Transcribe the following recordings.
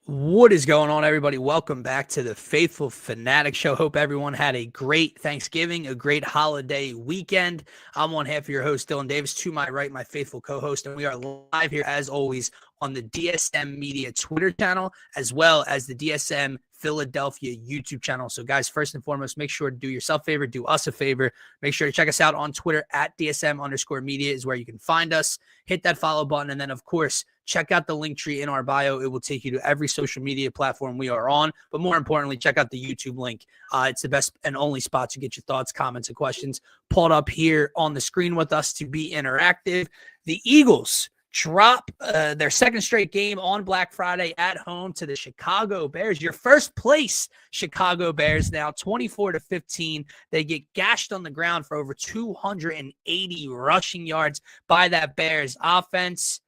What is going on, everybody? Welcome back to the Phaithful Phanatics Show. Hope everyone had a great Thanksgiving, a great holiday weekend. I'm one half of your host, Dylan Davis. To my right, my faithful co-host, and we are live here, as always, on the DSM-Media Twitter channel, as well as the DSM Philadelphia YouTube channel. So, guys, first and foremost, make sure to do yourself a favor, do us a favor. Make sure to check us out on Twitter at DSM_media is where you can find us. Hit that follow button, and then, of course, check out the link tree in our bio. It will take you to every social media platform we are on. But more importantly, check out the YouTube link. It's the best and only spot to get your thoughts, comments, and questions pulled up here on the screen with us to be interactive. The Eagles drop their second straight game on Black Friday at home to the Chicago Bears. Your first place Chicago Bears now 24-15. They get gashed on the ground for over 280 rushing yards by that Bears offense.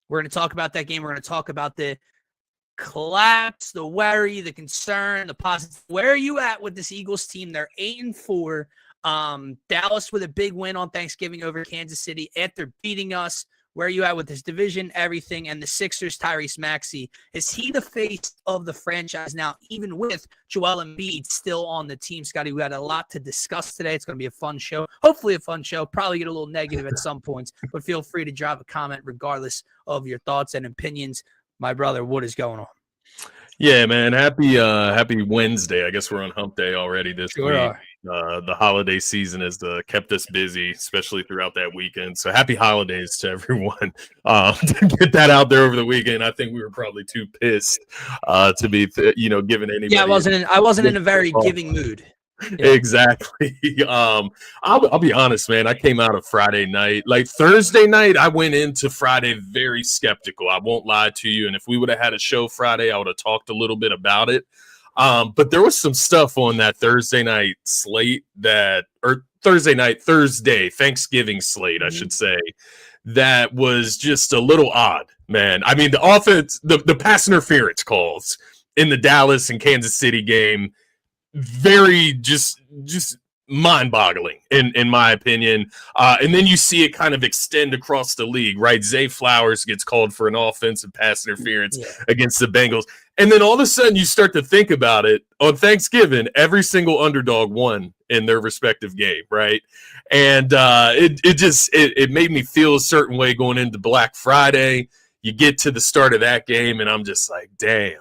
We're going to talk about that game. We're going to talk about the collapse, the worry, the concern, the positive. Where are you at with this Eagles team? They're 8-4. Dallas with a big win on Thanksgiving over Kansas City after beating us. Where are you at with this division, everything, and the Sixers, Tyrese Maxey? Is he the face of the franchise now, even with Joel Embiid still on the team? Scotty, we had a lot to discuss today. It's going to be a fun show. Hopefully a fun show. Probably get a little negative at some points, but feel free to drop a comment regardless of your thoughts and opinions. My brother, what is going on? Yeah, man. Happy Wednesday. I guess we're on hump day already this week. Are. The holiday season has kept us busy, especially throughout that weekend. So happy holidays to everyone. To get that out there over the weekend, I think we were probably too pissed to be, giving anybody. Yeah, I wasn't in a very giving mood. Yeah. Exactly. I'll be honest, man. I came out of Friday night. Like Thursday night, I went into Friday very skeptical. I won't lie to you. And if we would have had a show Friday, I would have talked a little bit about it. But there was some stuff on that Thursday night slate Thursday Thanksgiving slate, I should say, that was just a little odd, man. I mean, the offense, the pass interference calls in the Dallas and Kansas City game, very just mind-boggling in my opinion. And then you see it kind of extend across the league, right? Zay Flowers gets called for an offensive pass interference against the Bengals. And then all of a sudden you start to think about it. On Thanksgiving, every single underdog won in their respective game, right? And it made me feel a certain way going into Black Friday. You get to the start of that game, and I'm just like, damn.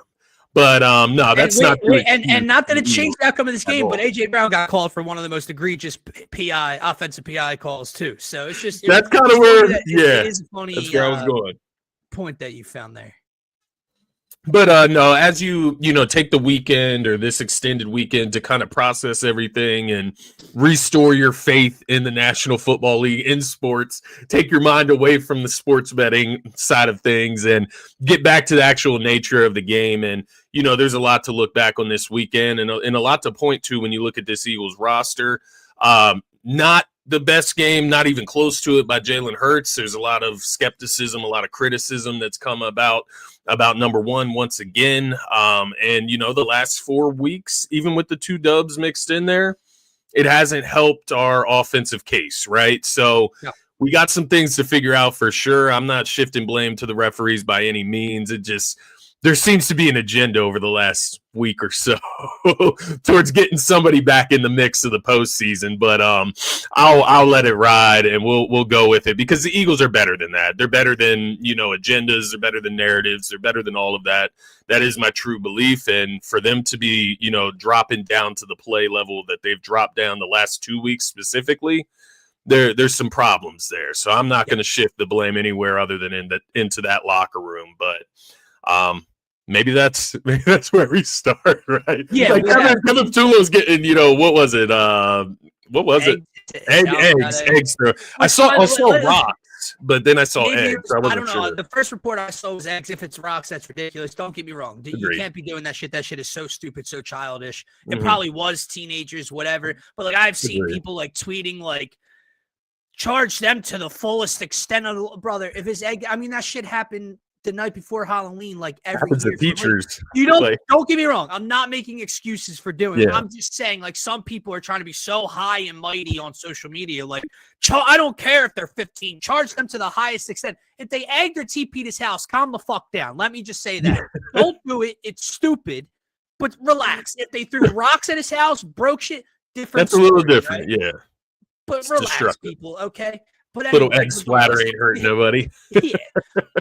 But no, that's not that it changed the outcome of this game. But AJ Brown got called for one of the most egregious offensive PI calls too. So it's just that's kind of where it is a funny that's where I was going. Point that you found there. But no, as you take the weekend or this extended weekend to kind of process everything and restore your faith in the National Football League, in sports, take your mind away from the sports betting side of things and get back to the actual nature of the game. And, there's a lot to look back on this weekend and a lot to point to when you look at this Eagles roster. Not the best game, not even close to it, by Jalen Hurts. There's a lot of skepticism, a lot of criticism that's come about number one once again. And, the last 4 weeks, even with the 2 dubs mixed in there, it hasn't helped our offensive case, right? So we got some things to figure out for sure. I'm not shifting blame to the referees by any means. There seems to be an agenda over the last week or so towards getting somebody back in the mix of the postseason. But I'll let it ride and we'll go with it because the Eagles are better than that. They're better than agendas. They're better than narratives. They're better than all of that. That is my true belief. And for them to be dropping down to the play level that they've dropped down the last 2 weeks specifically, there's some problems there. So I'm not going to shift the blame anywhere other than into that locker room. But maybe that's where we start, right? Yeah, like Kevin Tulo's getting, what was it? Eggs. I saw rocks, but then I saw eggs. I don't know. Sure. The first report I saw was eggs. If it's rocks, that's ridiculous. Don't get me wrong. You can't be doing that shit. That shit is so stupid, so childish. It probably was teenagers, whatever. But I've seen people tweeting charge them to the fullest extent of brother. If his egg, that shit happened the night before Halloween, like every happens year. to teachers. Don't get me wrong. I'm not making excuses for doing it. Yeah. I'm just saying, like, some people are trying to be so high and mighty on social media. Like, I don't care if they're 15. Charge them to the highest extent. If they egg their TP to his house, calm the fuck down. Let me just say that. Don't do it. It's stupid. But relax. If they threw rocks at his house, broke shit, different. That's a little different, right? Yeah. But it's relax, people, okay? But anyway, little egg splatter ain't hurting nobody. Yeah.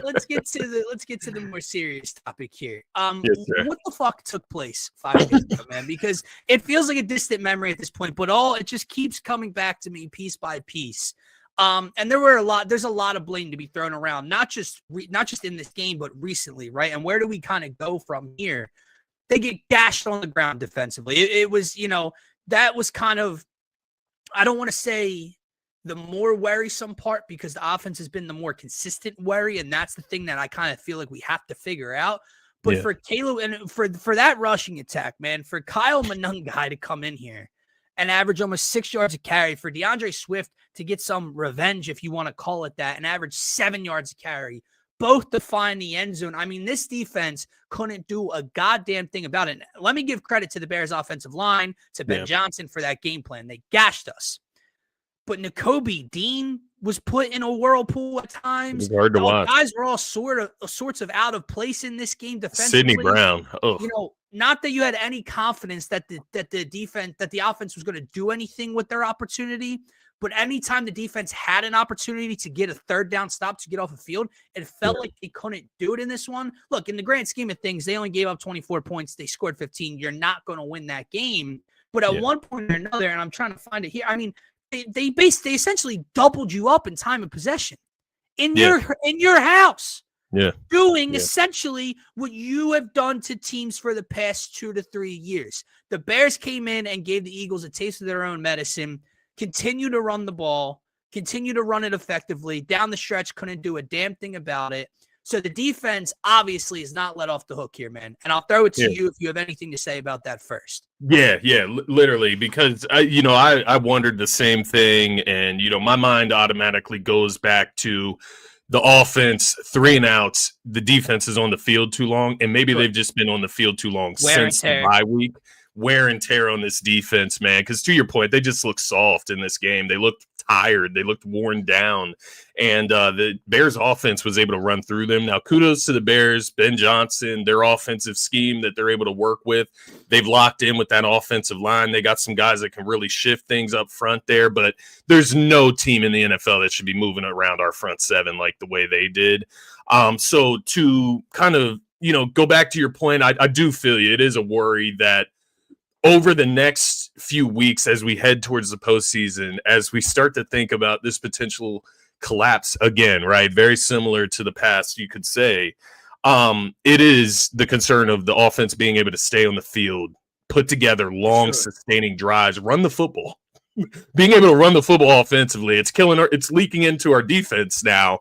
Let's get to the more serious topic here. Yes, what the fuck took place 5 days ago, man? Because it feels like a distant memory at this point, but it just keeps coming back to me piece by piece. And there's a lot of blame to be thrown around, not just in this game, but recently, right? And where do we kind of go from here? They get gashed on the ground defensively. It was, that was kind of, I don't want to say the more worrisome part, because the offense has been the more consistent worry, and that's the thing that I kind of feel like we have to figure out. But for Caleb and for that rushing attack, man, for Kyle Monangai to come in here and average almost 6 yards a carry, for DeAndre Swift to get some revenge, if you want to call it that, and average 7 yards a carry, both to find the end zone. I mean, this defense couldn't do a goddamn thing about it. Let me give credit to the Bears offensive line, to Ben Johnson for that game plan. They gashed us. But Nakobe Dean was put in a whirlpool at times. It was hard to watch. Guys were all sorts of out of place in this game defensively. Sidney Brown. Ugh. Not that you had any confidence that the offense was going to do anything with their opportunity, but anytime the defense had an opportunity to get a third down stop to get off the field, it felt like they couldn't do it in this one. Look, in the grand scheme of things, they only gave up 24 points. They scored 15. You're not going to win that game. But at one point or another, and I'm trying to find it here, I mean, they essentially doubled you up in time of possession in your house. Yeah. Doing essentially what you have done to teams for the past 2 to 3 years. The Bears came in and gave the Eagles a taste of their own medicine, continue to run the ball, continue to run it effectively. Down the stretch, couldn't do a damn thing about it. So the defense obviously is not let off the hook here, man. And I'll throw it to you if you have anything to say about that first. Yeah, literally, because I wondered the same thing, and my mind automatically goes back to the offense, 3 and outs. The defense is on the field too long, and maybe they've just been on the field too long since the bye week. Wear and tear on this defense, man. Because to your point, they just look soft in this game. They looked tired. They looked worn down. And the Bears offense was able to run through them. Now, kudos to the Bears, Ben Johnson, their offensive scheme that they're able to work with. They've locked in with that offensive line. They got some guys that can really shift things up front there. But there's no team in the NFL that should be moving around our front seven like the way they did. So to kind of, go back to your point, I do feel you. It is a worry that over the next few weeks, as we head towards the postseason, as we start to think about this potential collapse again, right? Very similar to the past, you could say. It is the concern of the offense being able to stay on the field, put together long, sustaining drives, run the football. Being able to run the football offensively, it's leaking into our defense now.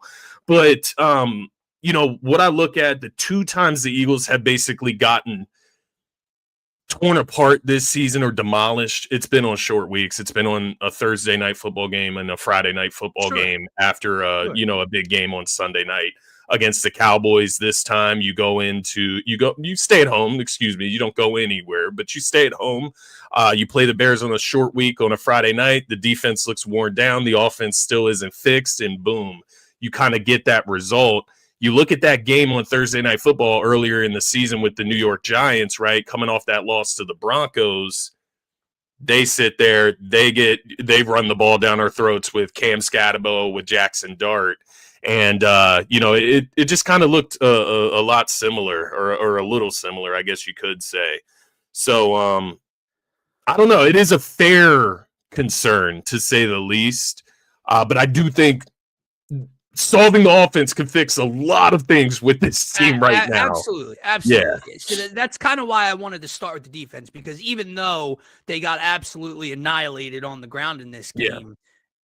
But, what I look at, the 2 times the Eagles have basically gotten torn apart this season or demolished, it's been on short weeks. It's been on a Thursday night football game and a Friday night football game after a big game on Sunday night against the Cowboys. This time you stay at home, you don't go anywhere, but you stay at home. You play the Bears on a short week on a Friday night. The defense looks worn down. The offense still isn't fixed, and boom, you kind of get that result. You look at that game on Thursday Night Football earlier in the season with the New York Giants, right, coming off that loss to the Broncos. They sit there, they run the ball down our throats with Cam Scatterbo, with Jackson Dart. And, it just kind of looked a lot similar or a little similar, I guess you could say. So, I don't know. It is a fair concern, to say the least. But I do think solving the offense can fix a lot of things with this team right now. Absolutely. Yeah. So that's kind of why I wanted to start with the defense, because even though they got absolutely annihilated on the ground in this game,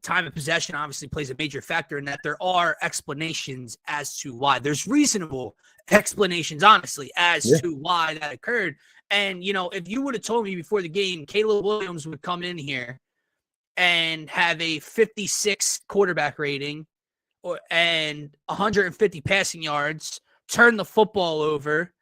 time of possession obviously plays a major factor in that. There are explanations as to why. There's reasonable explanations, honestly, as to why that occurred. And, if you would have told me before the game, Caleb Williams would come in here and have a 56 quarterback rating and 150 passing yards turn the football over.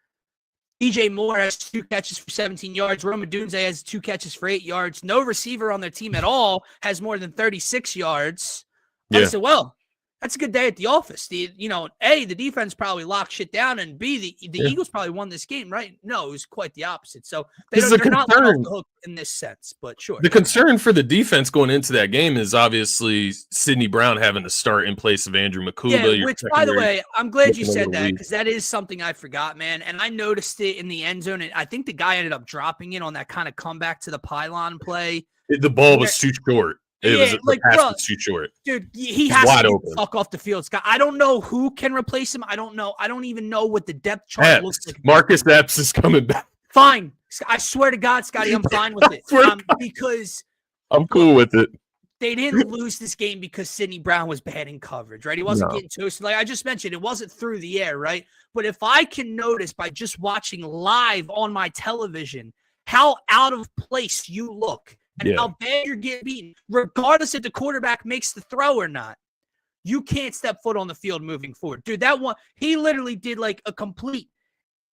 DJ Moore has 2 catches for 17 yards. Roma Dunze has 2 catches for 8 yards. No receiver on their team at all has more than 36 yards. I said, well, that's a good day at the office. A, the defense probably locked shit down, and B, the Eagles probably won this game, right? No, it was quite the opposite. So they're not let off the hook in this sense, but sure. The concern for the defense going into that game is obviously Sidney Brown having to start in place of Andrew Makuba. Yeah, which, by the way, I'm glad you said that, because that is something I forgot, man. And I noticed it in the end zone, and I think the guy ended up dropping it on that kind of comeback to the pylon play. The ball was too short. The pass was too short. Dude, he has to fuck off the field, Scott. I don't know who can replace him. I don't know. I don't even know what the depth chart looks like. Marcus Epps is coming back. Fine. I swear to God, Scotty, I'm fine with it. Because I'm cool with it. They didn't lose this game because Sidney Brown was bad in coverage, right? He wasn't getting toasted. Like I just mentioned, it wasn't through the air, right? But if I can notice by just watching live on my television how out of place you look, and how bad you're getting beaten, regardless if the quarterback makes the throw or not, you can't step foot on the field moving forward. Dude, that one, he literally did like a complete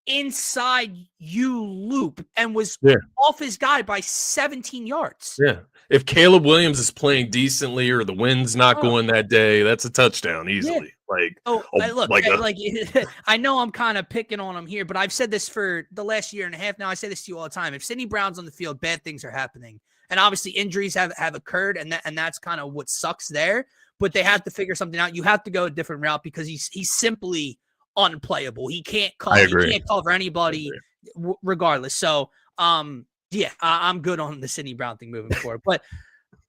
inside you loop and was off his guy by 17 yards. Yeah. If Caleb Williams is playing decently or the wind's not going that day, that's a touchdown easily. I know I'm kind of picking on him here, but I've said this for the last year and a half now. I say this to you all the time. If Sidney Brown's on the field, bad things are happening. And obviously injuries have occurred, and that's kind of what sucks there. But they have to figure something out. You have to go a different route because he's simply unplayable. He can't cover anybody regardless. So, I'm good on the Sidney Brown thing moving forward. But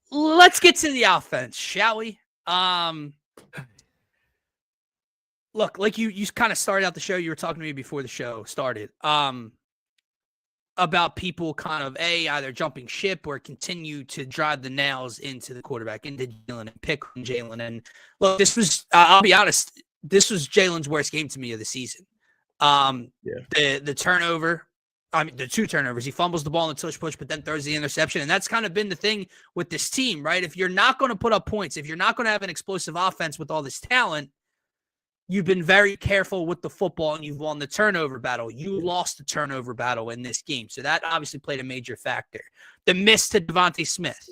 let's get to the offense, shall we? Look, like you kind of started out the show. You were talking to me before the show started. About people kind of either jumping ship or continue to drive the nails into the quarterback, into Jalen, and pick on Jalen. And look, this was, I'll be honest, this was Jalen's worst game to me of the season. The turnover, the 2 turnovers, he fumbles the ball in the tush push, but then throws the interception. And that's kind of been the thing with this team, right? If you're not going to put up points, if you're not going to have an explosive offense with all this talent, you've been very careful with the football, and you've won the turnover battle. You lost the turnover battle in this game. So that obviously played a major factor. The miss to Devontae Smith.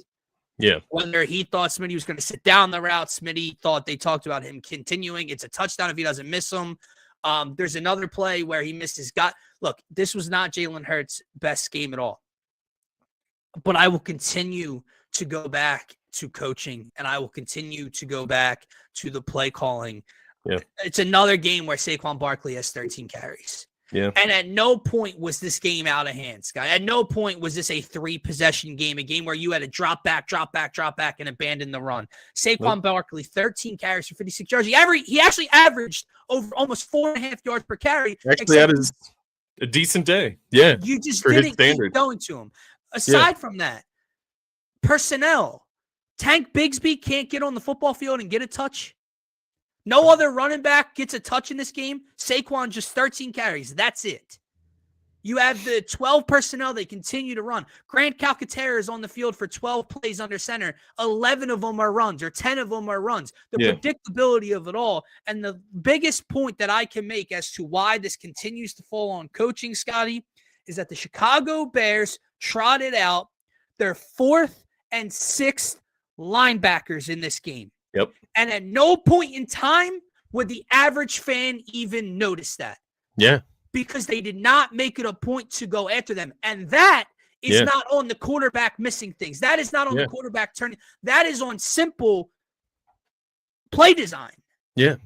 Yeah. Whether he thought Smitty was going to sit down the route, Smitty thought they talked about him continuing. It's a touchdown if he doesn't miss him. There's another play where he missed his gut. Look, this was not Jalen Hurts' best game at all. But I will continue to go back to coaching, and I will continue to go back to the play calling. Yeah. It's another game where Saquon Barkley has 13 carries. Yeah. And at no point was this game out of hand, Scott. At no point was this a 3-possession game, a game where you had to drop back, and abandon the run. Saquon Barkley, 13 carries for 56 yards. He actually averaged over almost 4.5 yards per carry. Actually, that is a decent day. Yeah. You just didn't keep going to him. Aside from that, personnel. Tank Bigsby can't get on the football field and get a touch. No other running back gets a touch in this game. Saquon just 13 carries. That's it. You have the 12 personnel. They continue to run. Grant Calcaterra is on the field for 12 plays under center. 11 of them are runs, or 10 of them are runs. The predictability of it all. And the biggest point that I can make as to why this continues to fall on coaching, Scotty, is that the Chicago Bears trotted out their 4th and 6th linebackers in this game. Yep. And at no point in time would the average fan even notice that. Yeah. Because they did not make it a point to go after them. And that is not on the quarterback missing things. That is not on the quarterback turning. That is on simple play design. Yeah.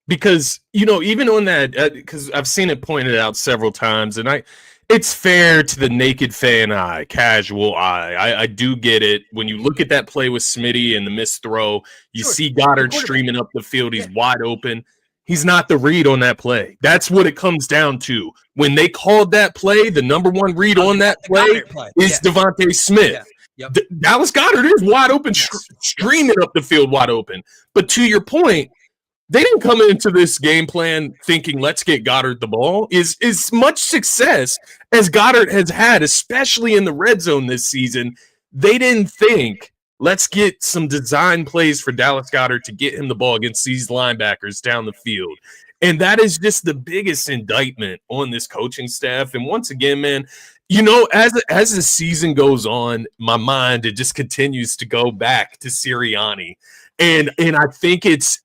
Because, even on that, because I've seen it pointed out several times, and it's fair to the naked fan eye, casual eye. I do get it. When you look at that play with Smitty and the missed throw, you see Goddard streaming up the field. He's wide open. He's not the read on that play. That's what it comes down to. When they called that play, the number one read on that play is Devontae Smith. Yeah. Yep. Dallas Goddard is wide open, streaming up the field wide open. But to your point, they didn't come into this game plan thinking, let's get Goddard the ball. Is much success as Goddard has had, especially in the red zone this season. They didn't think, let's get some design plays for Dallas Goddard to get him the ball against these linebackers down the field. And that is just the biggest indictment on this coaching staff. And once again, man, as the season goes on, my mind, it just continues to go back to Sirianni. And I think it's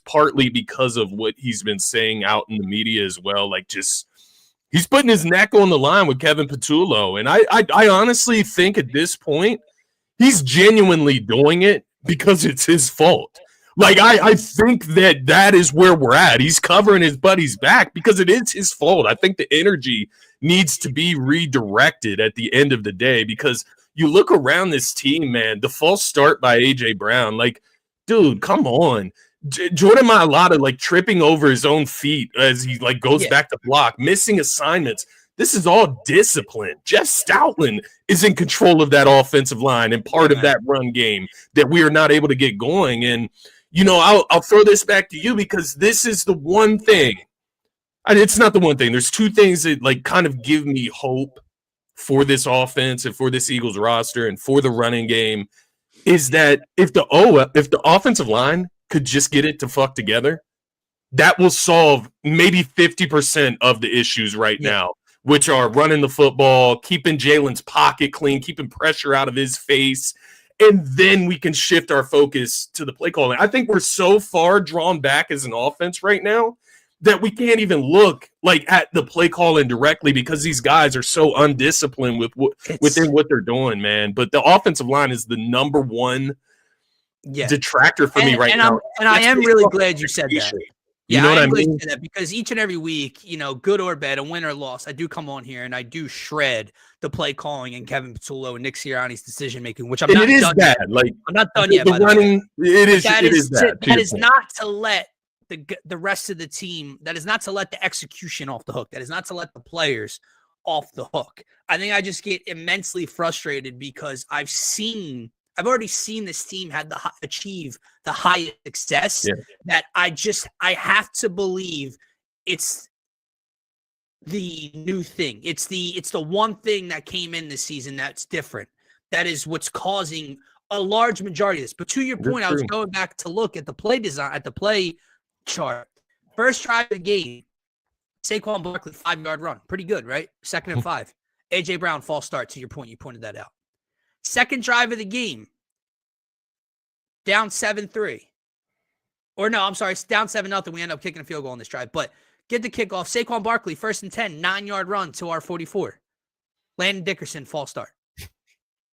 partly because of what he's been saying out in the media as well. Like, just he's putting his neck on the line with Kevin Patullo. And I honestly think at this point, he's genuinely doing it because it's his fault. Like, I think that is where we're at. He's covering his buddy's back because it is his fault. I think the energy needs to be redirected at the end of the day, because you look around this team, man, the false start by A.J. Brown, like, dude, come on. Jordan Mailata, like, tripping over his own feet as he, like, goes back to block, missing assignments. This is all discipline. Jeff Stoutland is in control of that offensive line and part of that run game that we are not able to get going. And, I'll throw this back to you, because this is the one thing. It's not the one thing. There's two things that, like, kind of give me hope for this offense and for this Eagles roster and for the running game, is that if the offensive line could just get it to fuck together, that will solve maybe 50% of the issues right now, which are running the football, keeping Jalen's pocket clean, keeping pressure out of his face, and then we can shift our focus to the play calling. I think we're so far drawn back as an offense right now that we can't even look, like, at the play calling directly, because these guys are so undisciplined within what they're doing, man. But the offensive line is the number one detractor for me right now. And I am really glad you said that. You know what I mean? That, because each and every week, good or bad, a win or loss, I do come on here and I do shred the play calling and Kevin Patullo and Nick Sirianni's decision making, which I'm not done yet. Like, I'm not done yet. The running, it is bad. That is not to let the rest of the team. That is not to let the execution off the hook. That is not to let the players off the hook. I think I just get immensely frustrated because I've already seen this team achieve the highest success that I have to believe it's the new thing. It's the one thing that came in this season that's different. That is what's causing a large majority of this. But to your point, I was going back to look at the play design, at the play chart. First drive of the game, Saquon Barkley 5-yard run. Pretty good, right? Second and 5. A.J. Brown, false start. To your point, you pointed that out. Second drive of the game, down 7-3. Or no, I'm sorry, it's down 7-0. We end up kicking a field goal on this drive. But get the kickoff. Saquon Barkley, 1st and 10, 9-yard run to our 44. Landon Dickerson, false start.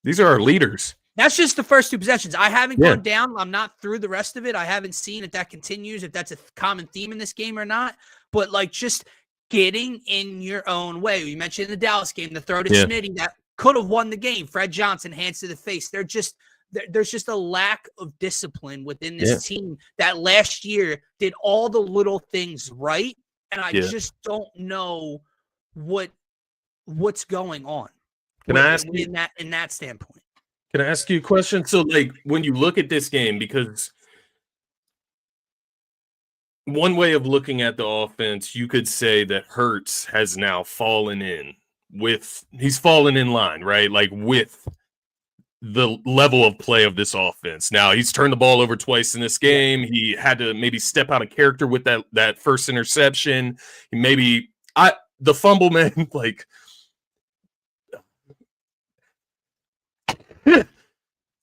These are our leaders. That's just the first two possessions. I haven't gone down. I'm not through the rest of it. I haven't seen if that continues, if that's a common theme in this game or not. But, like, just getting in your own way. You mentioned the Dallas game, the throw to Smitty that could have won the game. Fred Johnson, hands to the face. There's just a lack of discipline within this team that last year did all the little things right. And I just don't know what's going on. Can I ask you in that standpoint? Can I ask you a question? So, like, when you look at this game, because one way of looking at the offense, you could say that Hurts has now fallen in he's fallen in line, right? Like, with the level of play of this offense. Now, he's turned the ball over twice in this game. He had to maybe step out of character with that first interception. The fumble, man, like,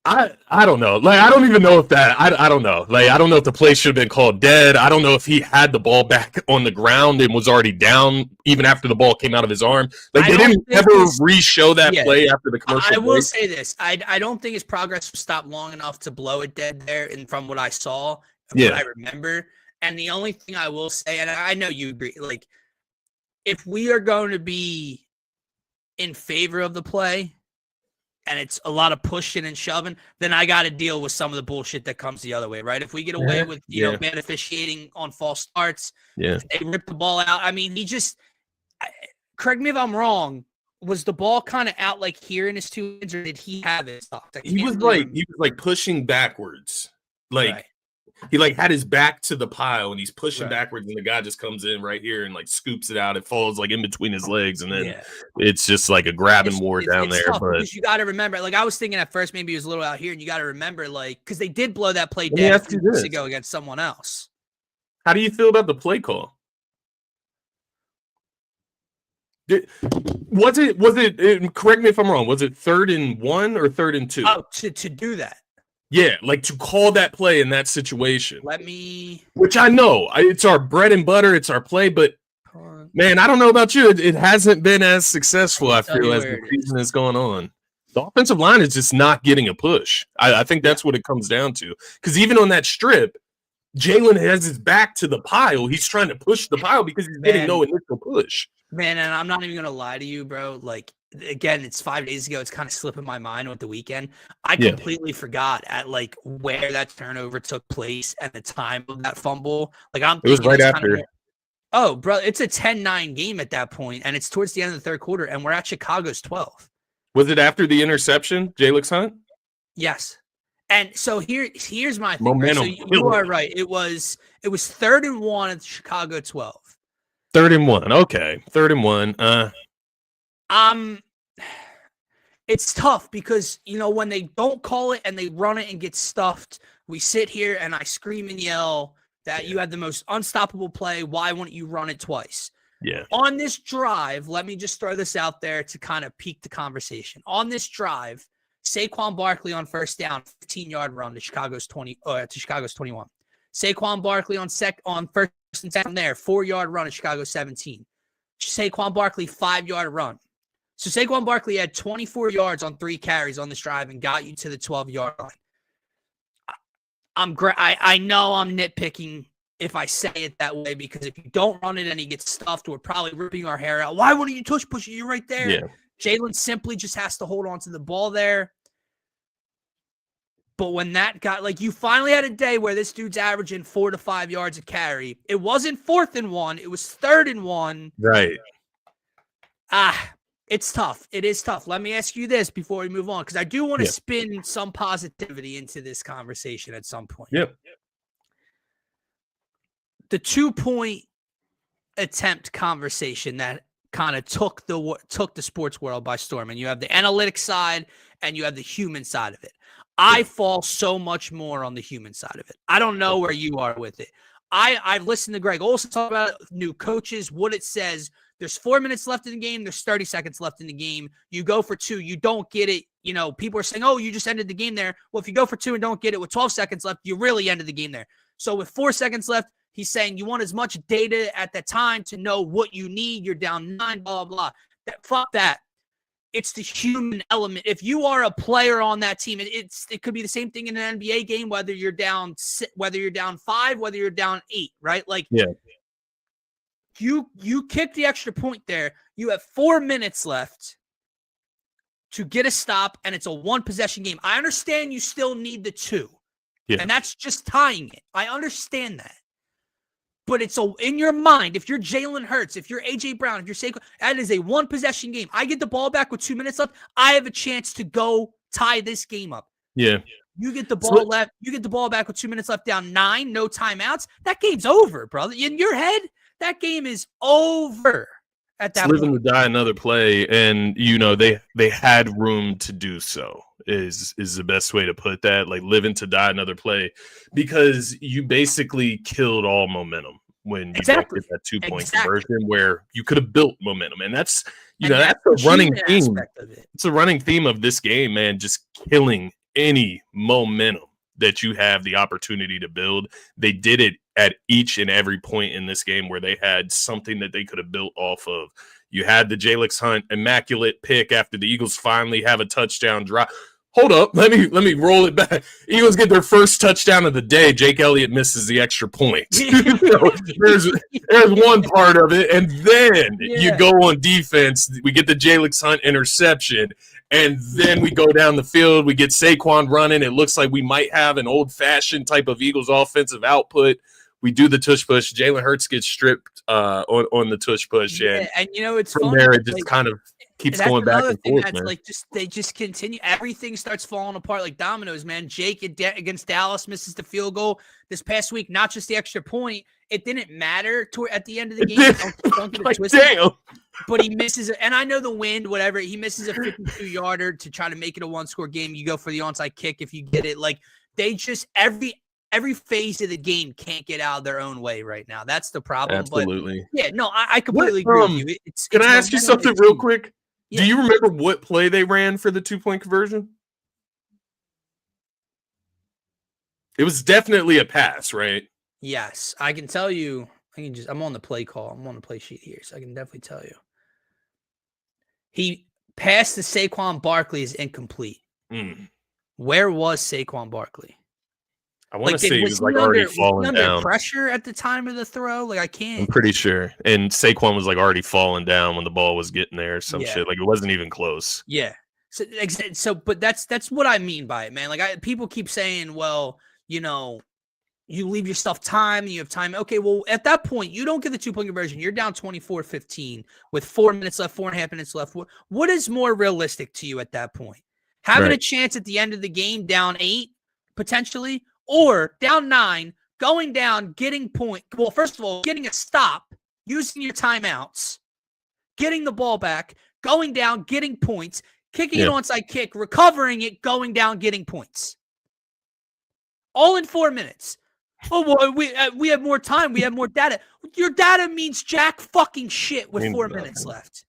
I don't know. Like, I don't even know if that. I don't know. Like, I don't know if the play should have been called dead. I don't know if he had the ball back on the ground and was already down even after the ball came out of his arm. Like, they didn't ever re-show that play after the commercial. I will say this. I don't think his progress stopped long enough to blow it dead there. And from what I saw, what I remember. And the only thing I will say, and I know you agree, like, if we are going to be in favor of the play, and it's a lot of pushing and shoving, then I got to deal with some of the bullshit that comes the other way, right? If we get away with, bad officiating on false starts, if they rip the ball out. I mean, correct me if I'm wrong, was the ball kind of out like here in his two hands, or did he have it stopped? He was pushing backwards. Like, he like had his back to the pile and he's pushing backwards, and the guy just comes in right here and like scoops it out. It falls like in between his legs, and then it's just like a grabbing war down there. But you got to remember, like, I was thinking at first maybe he was a little out here, and you got to remember, like, because they did blow that play down a few weeks ago against someone else. How do you feel about the play call? Was it, correct me if I'm wrong, was it 3rd and 1 or 3rd and 2? Oh, to do that. Yeah, like to call that play in that situation. Which I know. It's our bread and butter. It's our play. But, man, I don't know about you. It hasn't been as successful, I feel, as the season is going on. The offensive line is just not getting a push. I think that's what it comes down to. Because even on that strip, Jalen has his back to the pile. He's trying to push the pile because he's getting no initial push. Man, and I'm not even going to lie to you, bro. Like, again, it's 5 days ago. It's kind of slipping my mind with the weekend. I completely forgot at like where that turnover took place and the time of that fumble. Like it was right after. Oh, bro, it's a 10-9 game at that point, and it's towards the end of the third quarter, and we're at Chicago's 12. Was it after the interception, Jalix Hunt? Yes. And so here's my thing. Momentum. Right? So you are right. It was 3rd and 1 at Chicago 12. 3rd and 1. Okay. 3rd and 1. It's tough because, when they don't call it and they run it and get stuffed, we sit here and I scream and yell that you had the most unstoppable play. Why wouldn't you run it twice? Yeah. On this drive, let me just throw this out there to kind of pique the conversation. On this drive, Saquon Barkley on first down, 15-yard run to Chicago's 21. Saquon Barkley on first and second there, 4-yard run at Chicago 17. Saquon Barkley, 5-yard run. So Saquon Barkley had 24 yards on 3 carries on this drive and got you to the 12-yard line. I know I'm nitpicking if I say it that way because if you don't run it and he gets stuffed, we're probably ripping our hair out. Why wouldn't you push it? You're right there. Yeah. Jalen simply just has to hold on to the ball there. But when that got, like, you finally had a day where this dude's averaging 4 to 5 yards a carry. It wasn't 4th and 1. It was 3rd and 1. Right. It's tough. It is tough. Let me ask you this before we move on, because I do want to spin some positivity into this conversation at some point. Yep. The 2-point attempt conversation that kind of took the sports world by storm, and you have the analytics side and you have the human side of it. I fall so much more on the human side of it. I don't know where you are with it. I've listened to Greg Olson talk about new coaches, what it says. There's 4 minutes left in the game. There's 30 seconds left in the game. You go for 2. You don't get it. People are saying, oh, you just ended the game there. Well, if you go for 2 and don't get it with 12 seconds left, you really ended the game there. So with 4 seconds left, he's saying you want as much data at that time to know what you need. You're down 9, blah, blah, blah. Fuck that. It's the human element. If you are a player on that team, it could be the same thing in an NBA game, whether you're down 5, whether you're down 8, right? Like, you kick the extra point there. You have 4 minutes left to get a stop, and it's a 1-possession game. I understand you still need the 2, and that's just tying it. I understand that. But it's in your mind, if you're Jalen Hurts, if you're A.J. Brown, if you're Saquon, that is a 1-possession game. I get the ball back with 2 minutes left. I have a chance to go tie this game up. Yeah. You get the ball left. You get the ball back with 2 minutes left, down 9, no timeouts. That game's over, brother. In your head, that game is over at that point. Living to die another play, and they had room to do so. Is the best way to put that. Like, living to die another play, because you basically killed all momentum when you don't get that 2-point conversion where you could have built momentum. And that's that's a running theme. It's a running theme of this game, man, just killing any momentum that you have the opportunity to build. They did it at each and every point in this game where they had something that they could have built off of. You had the Jalix Hunt immaculate pick after the Eagles finally have a touchdown drive. Hold up, let me roll it back. Eagles get their first touchdown of the day. Jake Elliott misses the extra point. So there's one part of it, and then you go on defense. We get the Jalix Hunt interception, and then we go down the field. We get Saquon running. It looks like we might have an old-fashioned type of Eagles offensive output. We do the tush push. Jalen Hurts gets stripped on the tush push, and it's from funny, there it just kind of keeps going back and forth, man. Like, they just continue. Everything starts falling apart like dominoes, man. Jake against Dallas misses the field goal this past week. Not just the extra point. It didn't matter at the end of the game. Don't get it twisted. Damn. But he misses it. And I know the wind, whatever. He misses a 52-yarder to try to make it a 1-score game. You go for the onside kick if you get it. Like, they just every phase of the game can't get out of their own way right now. That's the problem. Absolutely. But yeah, no, I completely agree with you. Can I ask you something real quick? Yeah. Do you remember what play they ran for the 2-point conversion? It was definitely a pass, right? Yes, I can tell you. I'm on the play call. I'm on the play sheet here, so I can definitely tell you. He passed to Saquon Barkley is incomplete. Where was Saquon Barkley? I want to say he was like already falling down. Under pressure at the time of the throw? Like I can't. I'm pretty sure. And Saquon was like already falling down when the ball was getting there or some shit. Like it wasn't even close. Yeah. So, but that's what I mean by it, man. Like people keep saying, well, you know, you leave yourself time and you have time. Okay, well, at that point, you don't get the 2-point conversion. You're down 24-15 with 4 minutes left, 4.5 minutes left. What is more realistic to you at that point? Having a chance at the end of the game down 8, potentially, or down 9, going down, getting point. Well, first of all, getting a stop, using your timeouts, getting the ball back, going down, getting points, kicking an onside kick, recovering it, going down, getting points. All in 4 minutes. Oh, well, we have more time. We have more data. Your data means jack fucking shit with 4 minutes left.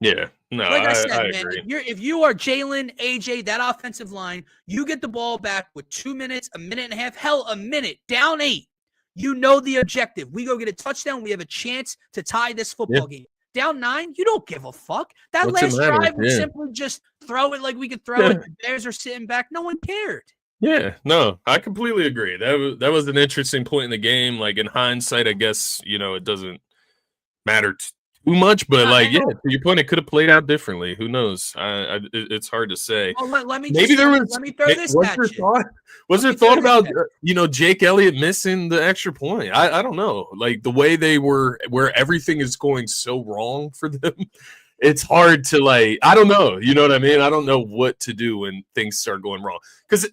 Yeah. No, like I said, I man, agree. if you are Jalen, AJ, that offensive line, you get the ball back with 2 minutes, a minute and a half, hell, a minute, down 8. You know the objective. We go get a touchdown. We have a chance to tie this football game. Down 9, you don't give a fuck. That last drive would simply just throw it like we could throw it. The Bears are sitting back. No one cared. Yeah, no, I completely agree. That was an interesting point in the game. Like in hindsight, I guess, you know, it doesn't matter too much, but like, yeah, to your point, it could have played out differently. Who knows? It's hard to say. Well, let me Maybe there was. Let me throw this at you. Was there thought about Jake Elliott missing the extra point? I don't know. Like the way they were, where everything is going so wrong for them. It's hard to like. I don't know. You know what I mean? I don't know what to do when things start going wrong because.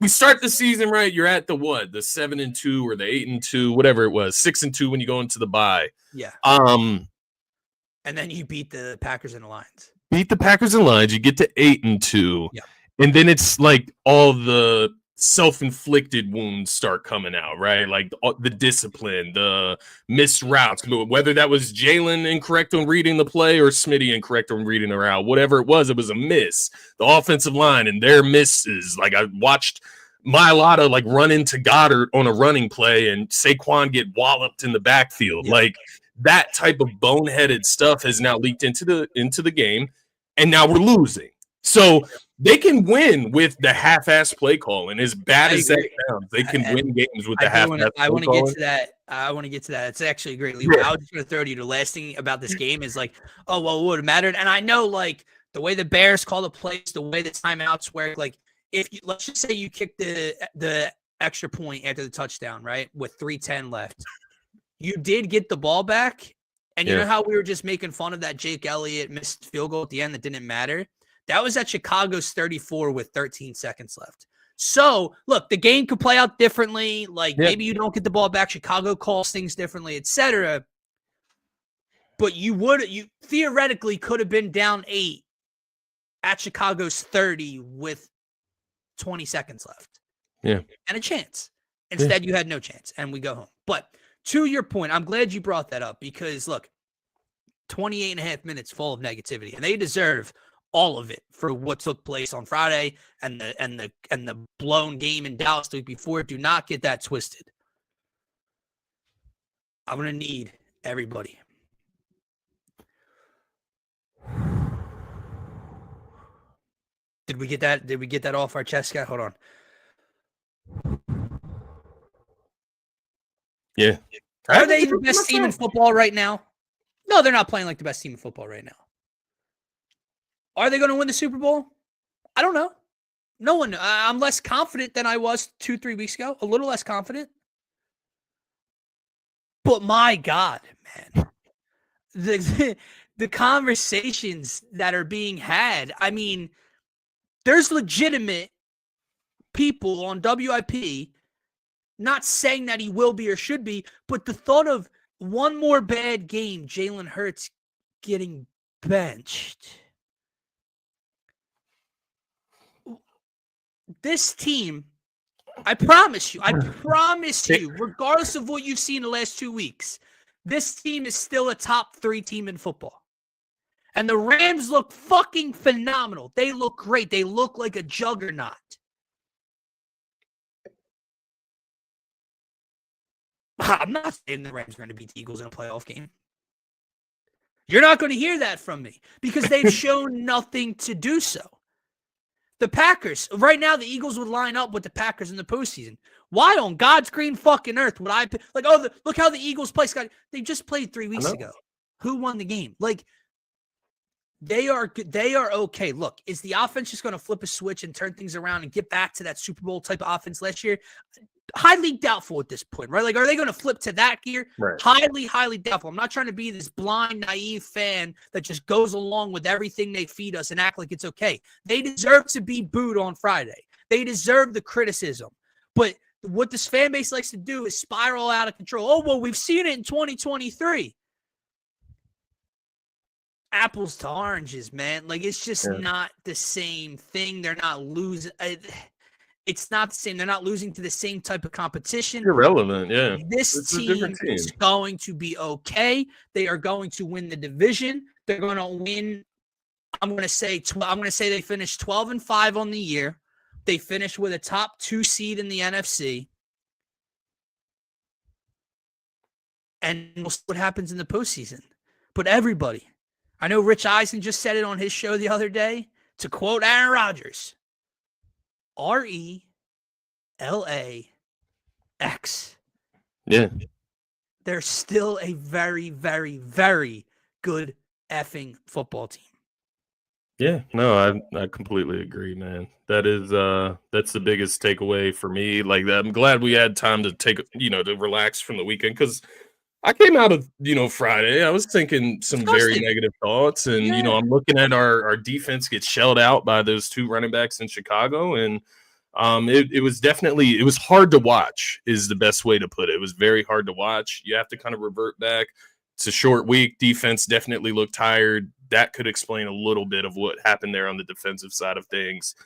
We start the season right. You're at the 7-2 or the 8-2, whatever it was, 6-2 when you go into the bye. Yeah. And then you beat the Packers and the Lions. Beat the Packers and Lions. You get to 8-2. Yeah. And then it's like all the self-inflicted wounds start coming out, right? Like the discipline, the missed routes, whether that was Jalen incorrect on reading the play or Smitty incorrect on reading the route, whatever it was a miss. The offensive line and their misses. Like I watched Mailata like run into Goddard on a running play and Saquon get walloped in the backfield. Yeah. Like that type of boneheaded stuff has now leaked into the game, and now we're losing. So they can win with the half-ass play calling. As bad as that sounds, they can win games with the half-ass I want to get to that. I want to get to that. It's actually a great lead. I was just going to throw to you. The last thing about this game is like, oh, well, it would have mattered. And I know, like, the way the Bears call the plays, the way the timeouts work, like, let's just say you kick the extra point after the touchdown, right, with 3:10 left. You did get the ball back, and you know how we were just making fun of that Jake Elliott missed field goal at the end that didn't matter? That was at Chicago's 34 with 13 seconds left. So, look, the game could play out differently. Like, maybe you don't get the ball back. Chicago calls things differently, etc. But you theoretically could have been down 8 at Chicago's 30 with 20 seconds left. Yeah. And a chance. Instead, you had no chance, and we go home. But to your point, I'm glad you brought that up because, look, 28 and a half minutes full of negativity, and they deserve all of it for what took place on Friday and the blown game in Dallas the week before. Do not get that twisted. I'm going to need everybody. Did we get that? Did we get that off our chest, Scott? Hold on. Yeah. Are they the best team in football right now? No, they're not playing like the best team in football right now. Are they going to win the Super Bowl? I don't know. No one. I'm less confident than I was 2-3 weeks ago. A little less confident. But my God, man, the conversations that are being had. I mean, there's legitimate people on WIP not saying that he will be or should be, but the thought of one more bad game, Jalen Hurts getting benched. This team I promise you, regardless of what you've seen the last 2 weeks, this team is still a top 3 team in football. And the Rams look fucking phenomenal. They look great. They look like a juggernaut. I'm not saying the Rams are going to beat the Eagles in a playoff game. You're not going to hear that from me because they've shown nothing to do so. The Packers, right now, the Eagles would line up with the Packers in the postseason. Why on God's green fucking earth would I like? Oh, look how the Eagles play. Scott, they just played 3 weeks ago. Who won the game? Like they are okay. Look, is the offense just going to flip a switch and turn things around and get back to that Super Bowl type of offense last year? Highly doubtful at this point, right? Like, are they going to flip to that gear? Right. Highly, highly doubtful. I'm not trying to be this blind, naive fan that just goes along with everything they feed us and act like it's okay. They deserve to be booed on Friday. They deserve the criticism. But what this fan base likes to do is spiral out of control. Oh, well, we've seen it in 2023. Apples to oranges, man. Like, it's just not the same thing. They're not losing. It's not the same. They're not losing to the same type of competition. Irrelevant, yeah. This team is going to be okay. They are going to win the division. They're going to win. I'm going to say they finished 12-5 on the year. They finished with a top 2 seed in the NFC. And we'll see what happens in the postseason. But everybody, I know Rich Eisen just said it on his show the other day. To quote Aaron Rodgers, RELAX. Yeah. They're still a very, very, very good effing football team. Yeah, no, I completely agree, man. That's the biggest takeaway for me. Like, I'm glad we had time to to relax from the weekend, because I came out of, Friday. I was thinking some very negative thoughts, and I'm looking at our defense get shelled out by those 2 running backs in Chicago, and it was hard to watch is the best way to put it. It was very hard to watch. You have to kind of revert back. It's a short week. Defense definitely looked tired. That could explain a little bit of what happened there on the defensive side of things.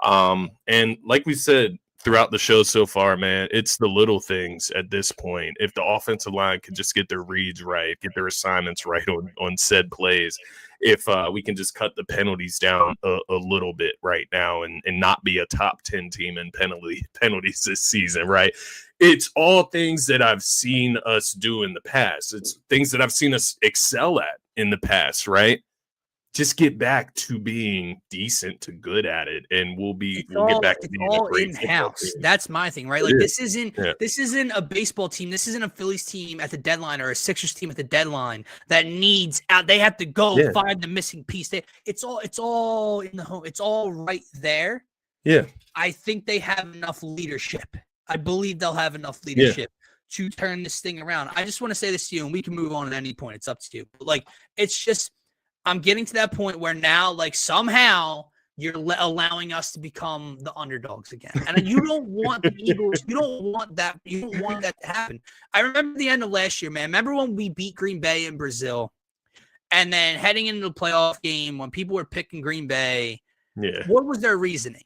And like we said throughout the show so far, man, it's the little things at this point. If the offensive line could just get their reads right, get their assignments right on said plays, if we can just cut the penalties down a little bit right now and not be a top 10 team in penalties this season, right? It's all things that I've seen us do in the past. It's things that I've seen us excel at in the past, right? Just get back to being decent to good at it, and we'll get back to being all in-house. That's my thing, right? Like, this isn't a baseball team. This isn't a Phillies team at the deadline or a Sixers team at the deadline that needs out. They have to go find the missing piece. It's all in the home. It's all right there. Yeah. I think they have enough leadership. I believe they'll have enough leadership to turn this thing around. I just want to say this to you, and we can move on at any point. It's up to you. But, like, it's just, I'm getting to that point where now, like, somehow you're allowing us to become the underdogs again. And you don't want the Eagles. You don't want that. You don't want that to happen. I remember the end of last year, man. Remember when we beat Green Bay in Brazil? And then heading into the playoff game, when people were picking Green Bay, what was their reasoning?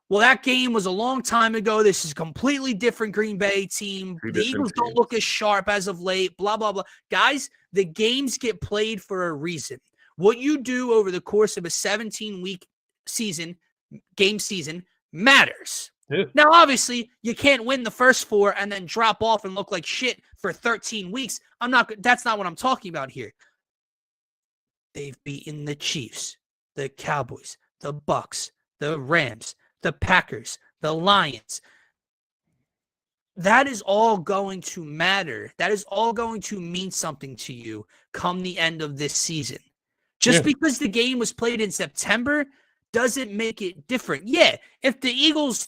Well, that game was a long time ago. This is a completely different Green Bay team. The Eagles don't look as sharp as of late, blah, blah, blah. Guys, the games get played for a reason. What you do over the course of a 17-week game season matters. Yeah. Now, obviously, you can't win the first 4 and then drop off and look like shit for 13 weeks. That's not what I'm talking about here. They've beaten the Chiefs, the Cowboys, the Bucks, the Rams, the Packers, the Lions. That is all going to matter. That is all going to mean something to you come the end of this season. Just because the game was played in September doesn't make it different. Yeah, if the Eagles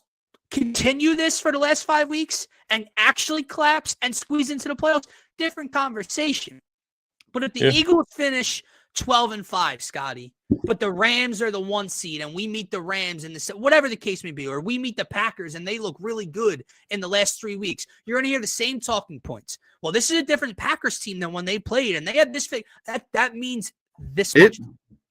continue this for the last 5 weeks and actually collapse and squeeze into the playoffs, different conversation. But if the Eagles finish 12-5, Scotty, but the Rams are the 1 seed and we meet the Rams in the whatever the case may be, or we meet the Packers and they look really good in the last 3 weeks, you're going to hear the same talking points. Well, this is a different Packers team than when they played, and they had this that means this much.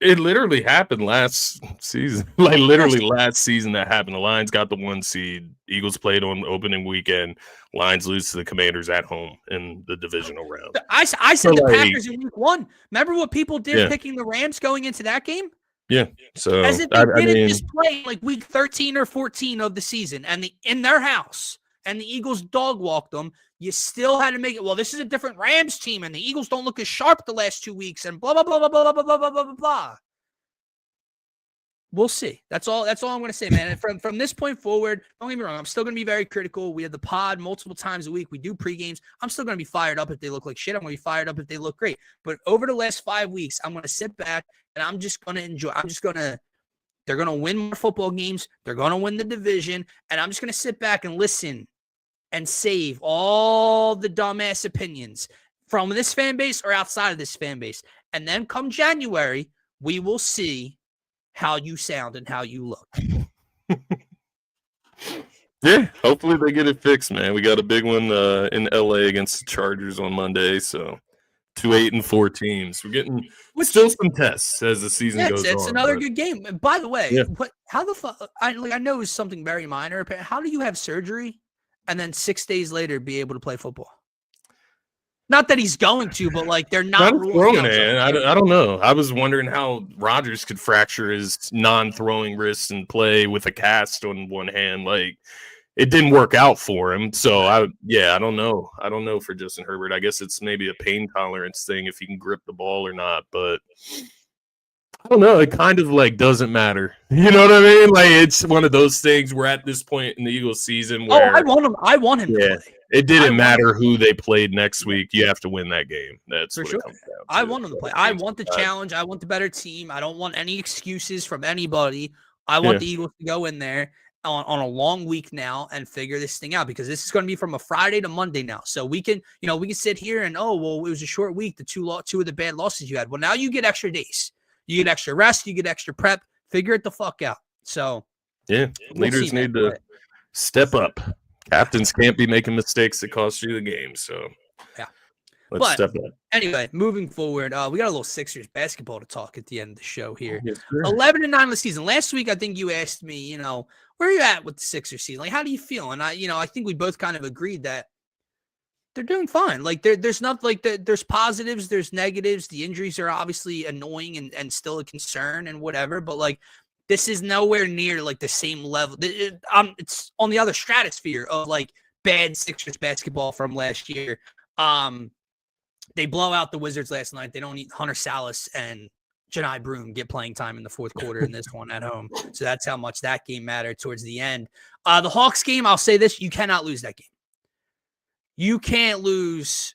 It literally happened last season. Like literally last season that happened. The Lions got the 1 seed. Eagles played on opening weekend. Lions lose to the Commanders at home in the divisional round. I said the Packers in week 1. Remember what people did picking the Rams going into that game? Yeah. So as if they didn't just play like week 13 or 14 of the season and in their house and the Eagles dog walked them. You still had to make it. Well, this is a different Rams team and the Eagles don't look as sharp the last 2 weeks and blah, blah, blah, blah, blah, blah, blah, blah, blah, blah, blah. We'll see. That's all I'm going to say, man. And from this point forward, don't get me wrong, I'm still going to be very critical. We have the pod multiple times a week. We do pre-games. I'm still going to be fired up if they look like shit. I'm going to be fired up if they look great. But over the last 5 weeks, I'm going to sit back and I'm just going to enjoy. They're going to win more football games. They're going to win the division. And I'm just going to sit back and listen and save all the dumbass opinions from this fan base or outside of this fan base. And then come January, we will see how you sound and how you look. Yeah, hopefully they get it fixed, man. We got a big one in LA against the Chargers on Monday, so 2 8-4 teams. We're getting still some tests as the season goes on. It's another good game. And by the way, how the fuck? I know it's something very minor. How do you have surgery and then 6 days later be able to play football? Not that he's going to, but like they're not throwing it. I don't know. I was wondering how Rodgers could fracture his non-throwing wrist and play with a cast on one hand. Like it didn't work out for him. So I don't know. I don't know for Justin Herbert. I guess it's maybe a pain tolerance thing if he can grip the ball or not. But I don't know. It kind of like doesn't matter. You know what I mean? Like it's one of those things. We're at this point in the Eagles season where I want him to play. It didn't matter who they played next week. You have to win that game. That's for what sure. It comes down to. I want them to play. I want the challenge. I want the better team. I don't want any excuses from anybody. I want the Eagles to go in there on a long week now and figure this thing out because this is going to be from a Friday to Monday now. So we can sit here and it was a short week. The two of the bad losses you had. Well, now you get extra days. You get extra rest. You get extra prep. Figure it the fuck out. So leaders need to step up. Captains can't be making mistakes that cost you the game. So, let's step up. Anyway, moving forward, we got a little Sixers basketball to talk at the end of the show here. 11-9 of the season. Last week, I think you asked me, where are you at with the Sixers season? Like, how do you feel? And I think we both kind of agreed that they're doing fine. Like, there's not like there's positives, there's negatives. The injuries are obviously annoying and still a concern and whatever. But like, this is nowhere near like the same level. It's on the other stratosphere of like bad Sixers basketball from last year. They blow out the Wizards last night. They don't need Hunter Salas and Janai Broom get playing time in the fourth quarter in this one at home. So that's how much that game mattered towards the end. The Hawks game, I'll say this, you cannot lose that game. You can't lose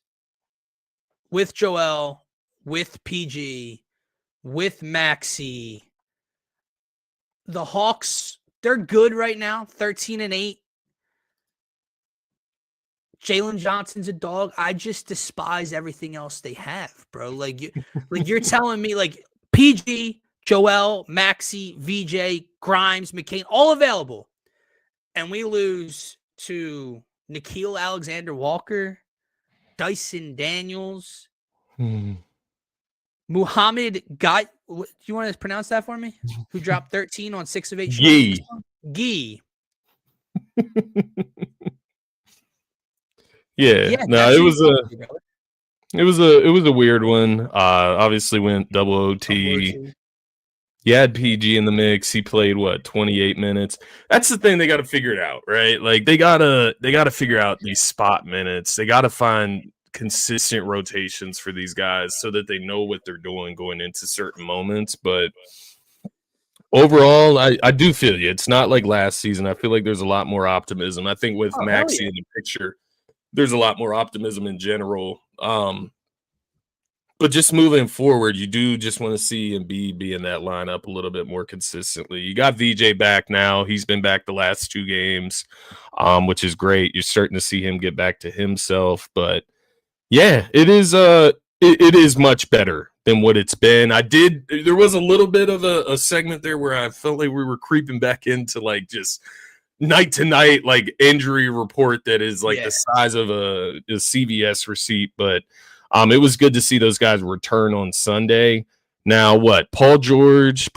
with Joel, with PG, with Maxey. The Hawks, they're good right now, 13-8. Jalen Johnson's a dog. I just despise everything else they have, bro. Like you're telling me like PG, Joel, Maxey, VJ, Grimes, McCain, all available. And we lose to Nickeil Alexander-Walker, Dyson Daniels, Muhammad Guy. Do you want to pronounce that for me? Who dropped 13 on 6 of 8 shots? Gee. It was a weird one. Obviously went double OT. You had PG in the mix. He played 28 minutes. That's the thing, they got to figure it out, right? Like they gotta figure out these spot minutes. They got to find consistent rotations for these guys so that they know what they're doing going into certain moments. But overall, I do feel you. It's not like last season. I feel like there's a lot more optimism. I think with Maxey in the picture, there's a lot more optimism in general. But just moving forward, you do just want to see Embiid be in that lineup a little bit more consistently. You got VJ back now. He's been back the last 2 games, which is great. You're starting to see him get back to himself. But yeah, it is much better than what it's been. There was a little bit of a segment there where I felt like we were creeping back into like just night to night, like injury report that is like the size of a CVS receipt. But it was good to see those guys return on Sunday. Now what? Paul George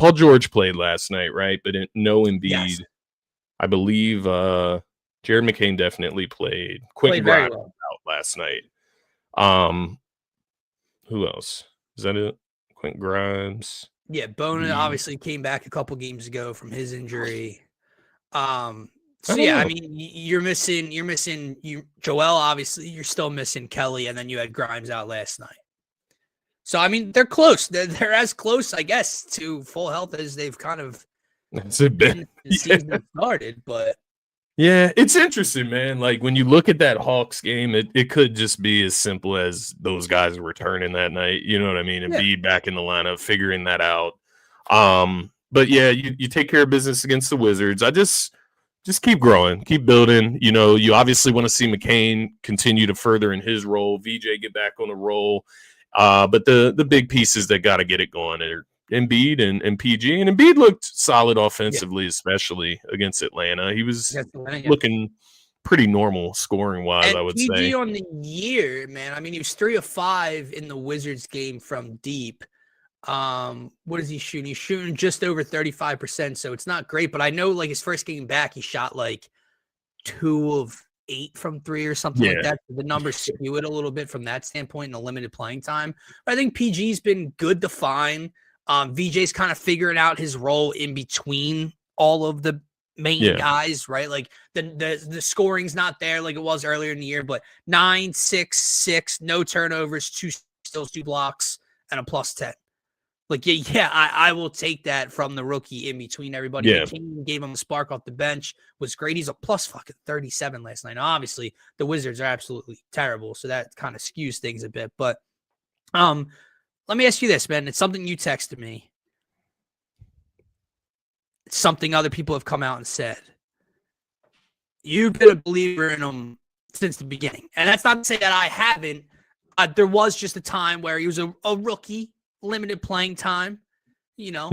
played last night, right? But no Embiid. Yes. I believe Jared McCain definitely played. Quentin very Grimes well. was out last night. Who else? Is that it? Quentin Grimes. Yeah, Bona obviously came back a couple games ago from his injury. So yeah, I mean, you're missing Joel, obviously, you're still missing Kelly, and then you had Grimes out last night. So I mean, they're close. They're as close, I guess, to full health as they've kind of been the season started, but yeah, it's interesting, man. Like when you look at that Hawks game, it could just be as simple as those guys returning that night. You know what I mean? And be back in the lineup, figuring that out. But yeah, you take care of business against the Wizards. I just keep growing, keep building. You know, you obviously want to see McCain continue to further in his role, VJ get back on the roll. But the big pieces that got to get it going are Embiid and PG. And Embiid looked solid offensively, especially against Atlanta. He was looking pretty normal scoring-wise, I would PG say. PG on the year, man. I mean, he was 3 of 5 in the Wizards game from deep. What is he shooting? He's shooting just over 35%, so it's not great. But I know, like, his first game back, he shot, like, 2 of 8 from 3 or something like that. The numbers skew it a little bit from that standpoint in the limited playing time. But I think PG's been good to fine. VJ's kind of figuring out his role in between all of the main guys, right? Like the scoring's not there like it was earlier in the year, but 9, 6, 6, no turnovers, 2 steals, 2 blocks, and a +10. Like, I will take that from the rookie in between everybody. Yeah. King gave him a spark off the bench, was great. He's a +37 last night. Now, obviously, the Wizards are absolutely terrible, so that kind of skews things a bit. But let me ask you this, man. It's something you texted me. It's something other people have come out and said. You've been a believer in him since the beginning. And that's not to say that I haven't. There was just a time where he was a rookie, limited playing time. You know,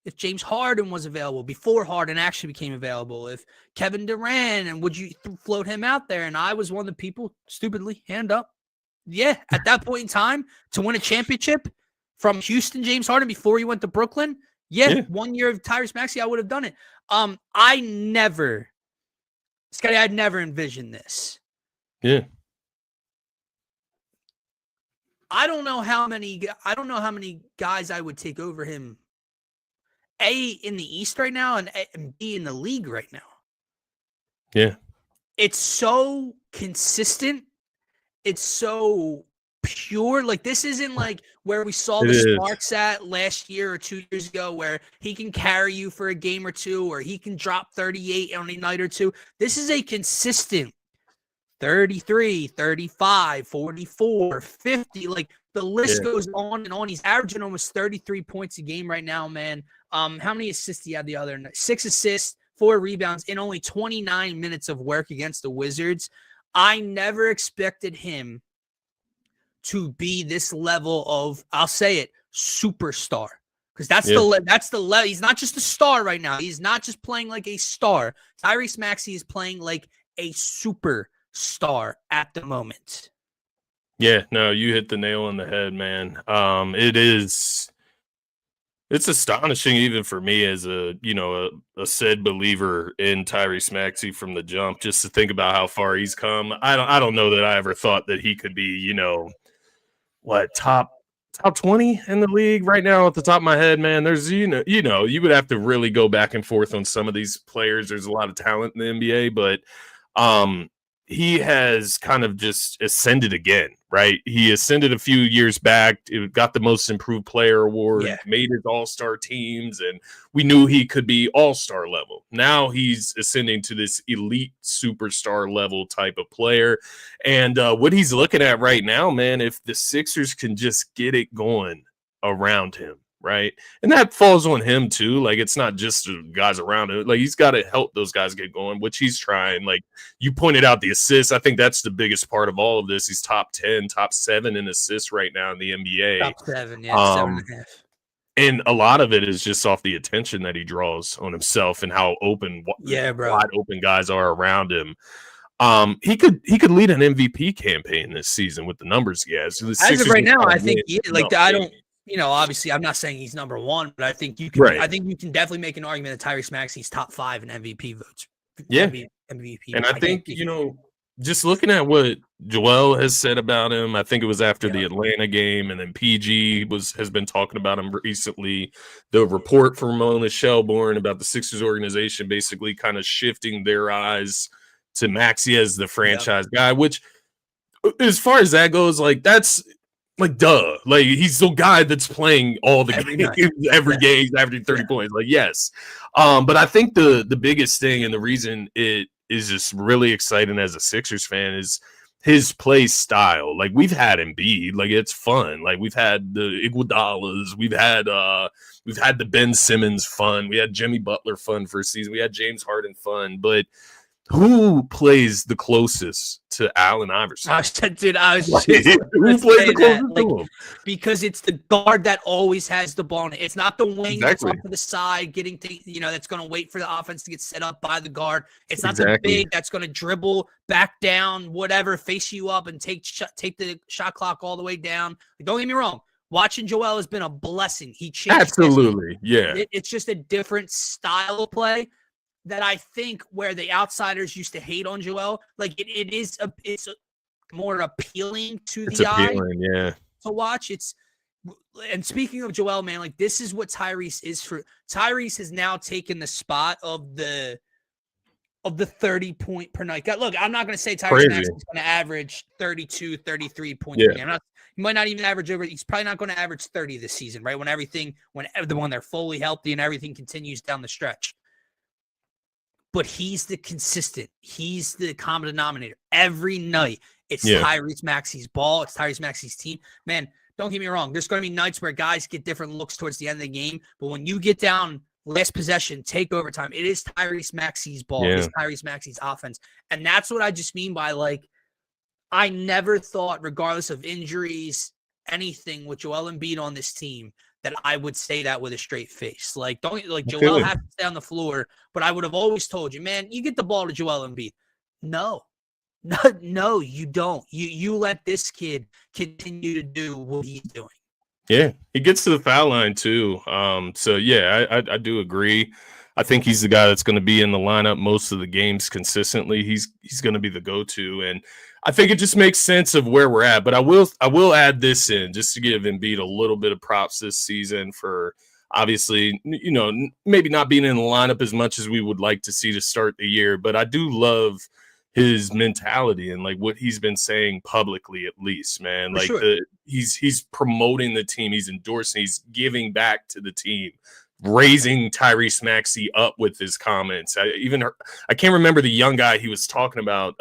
if James Harden was available, before Harden actually became available, if Kevin Durant, and would you float him out there? And I was one of the people, stupidly, hand up. Yeah, at that point in time, to win a championship from Houston, James Harden, before he went to Brooklyn, 1 year of Tyrese Maxey, I would have done it. I'd never envisioned this. Yeah. I don't know how many guys I would take over him. A, in the East right now, and B, in the league right now. Yeah. It's so consistent. It's so pure. Like, this isn't like where we saw the sparks at last year or 2 years ago, where he can carry you for a game or two, or he can drop 38 on a night or two. This is a consistent 33, 35, 44, 50. Like, the list goes on and on. He's averaging almost 33 points a game right now, man. How many assists he had the other night? 6 assists, 4 rebounds in only 29 minutes of work against the Wizards. I never expected him to be this level of, I'll say it, superstar. Because that's the level. He's not just a star right now. He's not just playing like a star. Tyrese Maxey is playing like a superstar at the moment. Yeah, no, you hit the nail on the head, man. It's astonishing even for me as a said believer in Tyrese Maxey from the jump, just to think about how far he's come. I don't know that I ever thought that he could be, top 20 in the league right now at the top of my head, man. There's you would have to really go back and forth on some of these players. There's a lot of talent in the NBA, but he has kind of just ascended again, right? He ascended a few years back, got the most improved player award, made his all-star teams, and we knew he could be all-star level. Now he's ascending to this elite superstar level type of player. And what he's looking at right now, man, if the Sixers can just get it going around him, right? And that falls on him too. Like, it's not just the guys around him. Like, he's got to help those guys get going, which he's trying. Like, you pointed out the assists. I think that's the biggest part of all of this. He's top 10, top 7 in assists right now in the NBA. Top 7, 7.5. And a lot of it is just off the attention that he draws on himself and how wide open guys are around him. He could lead an MVP campaign this season with the numbers he has. As of right now, I think Obviously I'm not saying he's number one, but I think you can. Right. I think you can definitely make an argument that Tyrese Maxey's top 5 in MVP votes. Yeah. MVP. And I think, just looking at what Joel has said about him, I think it was after the Atlanta game, and then PG has been talking about him recently. The report from Mona Shelbourne about the Sixers organization basically kind of shifting their eyes to Maxey as the franchise guy, which, as far as that goes, like, that's like, duh. Like, he's the guy that's playing all the games, every game, he's averaging 30 points. Like, yes. But I think the biggest thing, and the reason it is just really exciting as a Sixers fan, is his play style. Like, we've had Embiid, like, it's fun. Like, we've had the Iguodalas, we've had the Ben Simmons fun, we had Jimmy Butler fun for a season, we had James Harden fun, but who plays the closest to Allen Iverson? Who plays the closest to him? Because it's the guard that always has the ball. It's not the wing that's off to the side getting that's going to wait for the offense to get set up by the guard. It's not the big that's going to dribble back down, whatever, face you up and take the shot clock all the way down. Don't get me wrong. Watching Joel has been a blessing. He changed. Absolutely. Yeah. It's just a different style of play that I think where the outsiders used to hate on Joel, like it's more appealing to the eye to watch. And speaking of Joel, man, like, this is what Tyrese is for. Tyrese has now taken the spot of the 30 point per night guy. Look, I'm not going to say Tyrese Maxey is going to average 32, 33 points per game. He might not even average over. He's probably not going to average 30 this season, right? When they're fully healthy and everything continues down the stretch. But he's the consistent. He's the common denominator. Every night, it's Tyrese Maxey's ball. It's Tyrese Maxey's team. Man, don't get me wrong. There's going to be nights where guys get different looks towards the end of the game. But when you get down last possession, take overtime, it is Tyrese Maxey's ball. It is Tyrese Maxey's offense. And that's what I just mean by, like, I never thought, regardless of injuries, anything with Joel Embiid on this team, that I would say that with a straight face. Like, Joel has to stay on the floor, but I would have always told you, man, you get the ball to Joel Embiid. No, you don't. You let this kid continue to do what he's doing. Yeah, he gets to the foul line too. So yeah, I do agree. I think he's the guy that's going to be in the lineup most of the games consistently. He's going to be the go-to, and I think it just makes sense of where we're at. But I will add this in just to give Embiid a little bit of props this season for obviously, maybe not being in the lineup as much as we would like to see to start the year. But I do love his mentality and, like, what he's been saying publicly, at least, man. For sure. He's promoting the team, he's endorsing, he's giving back to the team, raising Tyrese Maxey up with his comments. I can't remember the young guy he was talking about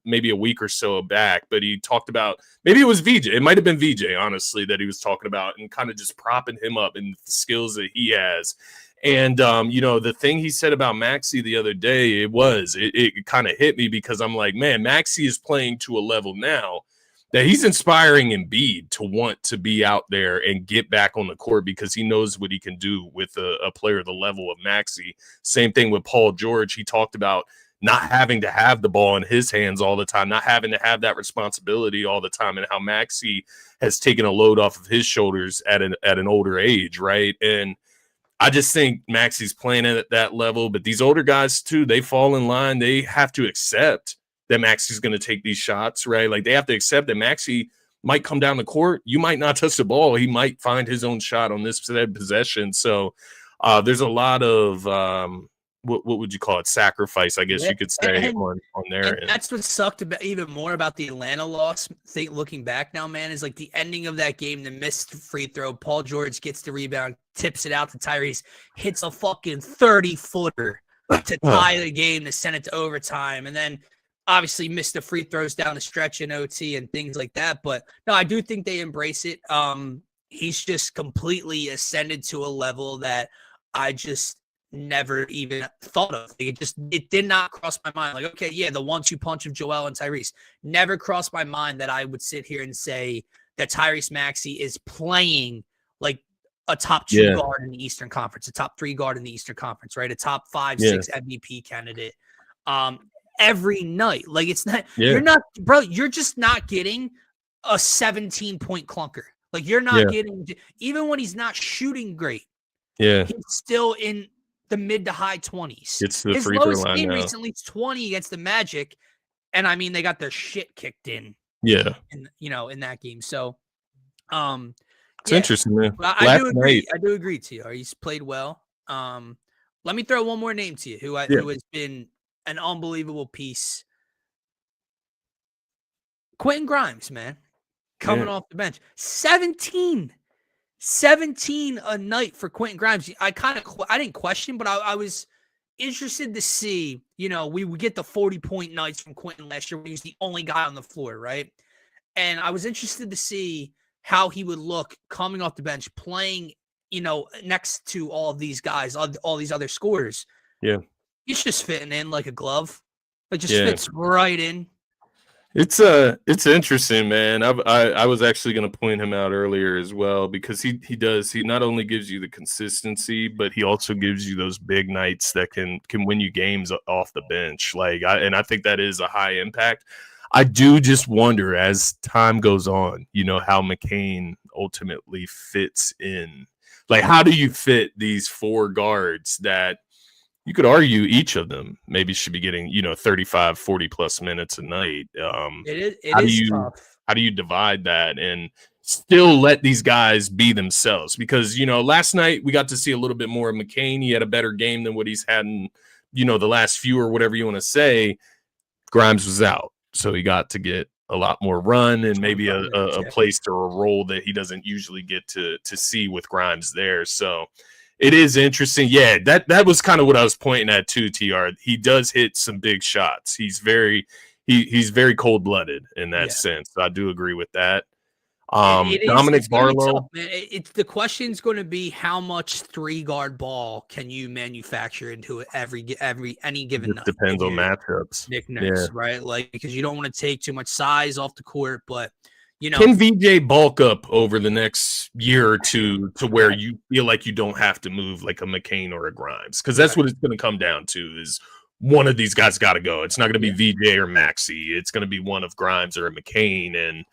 maybe a week or so back, but he talked about, maybe it was VJ. It might have been VJ, honestly, that he was talking about, and kind of just propping him up and the skills that he has. And, the thing he said about Maxey the other day, it kind of hit me, because I'm like, man, Maxey is playing to a level now that he's inspiring Embiid to want to be out there and get back on the court, because he knows what he can do with a player the level of Maxey. Same thing with Paul George. He talked about not having to have the ball in his hands all the time, not having to have that responsibility all the time, and how Maxey has taken a load off of his shoulders at an older age, right? And I just think Maxey's playing at that level, but these older guys too, they fall in line. They have to accept that Maxey's going to take these shots, right? Like, they have to accept that Maxey might come down the court. You might not touch the ball. He might find his own shot on this possession. So there's a lot of what would you call it? Sacrifice, I guess you could say, on there. And that's what sucked even more about the Atlanta loss. Looking back now, man, is like the ending of that game, the missed free throw. Paul George gets the rebound, tips it out to Tyrese, hits a fucking 30-footer to tie the game, to send it to overtime, and then obviously missed the free throws down the stretch in OT and things like that. But no, I do think they embrace it. He's just completely ascended to a level that I just never even thought of. It did not cross my mind. Like, okay, yeah, the 1-2 punch of Joel and Tyrese never crossed my mind that I would sit here and say that Tyrese Maxey is playing like a top 2 guard in the Eastern Conference, a top 3 guard in the Eastern Conference, right? A top 5, 6 MVP candidate. Every night. Like, it's not, you're just not getting a 17-point clunker. Like you're not getting, even when he's not shooting great, he's still in the mid to high 20s. It's the His free throw lowest line game now. recently is 20 against the Magic. And I mean, they got their shit kicked in. Yeah. In that game. So, it's interesting, man. I do agree. I do agree to you. He's played well. Let me throw one more name to you who has been an unbelievable piece. Quentin Grimes, man, coming off the bench. 17 a night for Quentin Grimes. I didn't question, but I was interested to see, we would get the 40-point nights from Quentin last year when he was the only guy on the floor, right? And I was interested to see how he would look coming off the bench, playing, next to all of these guys, all these other scorers. Yeah. He's just fitting in like a glove. It just fits right in. It's interesting, man. I was actually going to point him out earlier as well, because he not only gives you the consistency, but he also gives you those big nights that can win you games off the bench. I think that is a high impact. I do just wonder, as time goes on, how McCain ultimately fits in. Like, how do you fit these four guards that you could argue each of them maybe should be getting, 35, 40 plus minutes a night? It is tough. How do you divide that and still let these guys be themselves? Because, last night we got to see a little bit more of McCain. He had a better game than what he's had in, the last few, or whatever you want to say. Grimes was out, so he got to get a lot more run and maybe a place or a role that he doesn't usually get to see with Grimes there. So it is interesting. Yeah, that was kind of what I was pointing at too, TR. He does hit some big shots. He's very cold-blooded in that sense. I do agree with that. Dominic Barlow. It's the question's going to be how much 3-guard ball can you manufacture into any given night. Depends on matchups. Nick Nurse, right? Like, because you don't want to take too much size off the court, but can VJ bulk up over the next year or two to where you feel like you don't have to move like a McCain or a Grimes? Because that's what it's going to come down to, is one of these guys got to go. It's not going to be VJ or Maxey. It's going to be one of Grimes or a McCain. And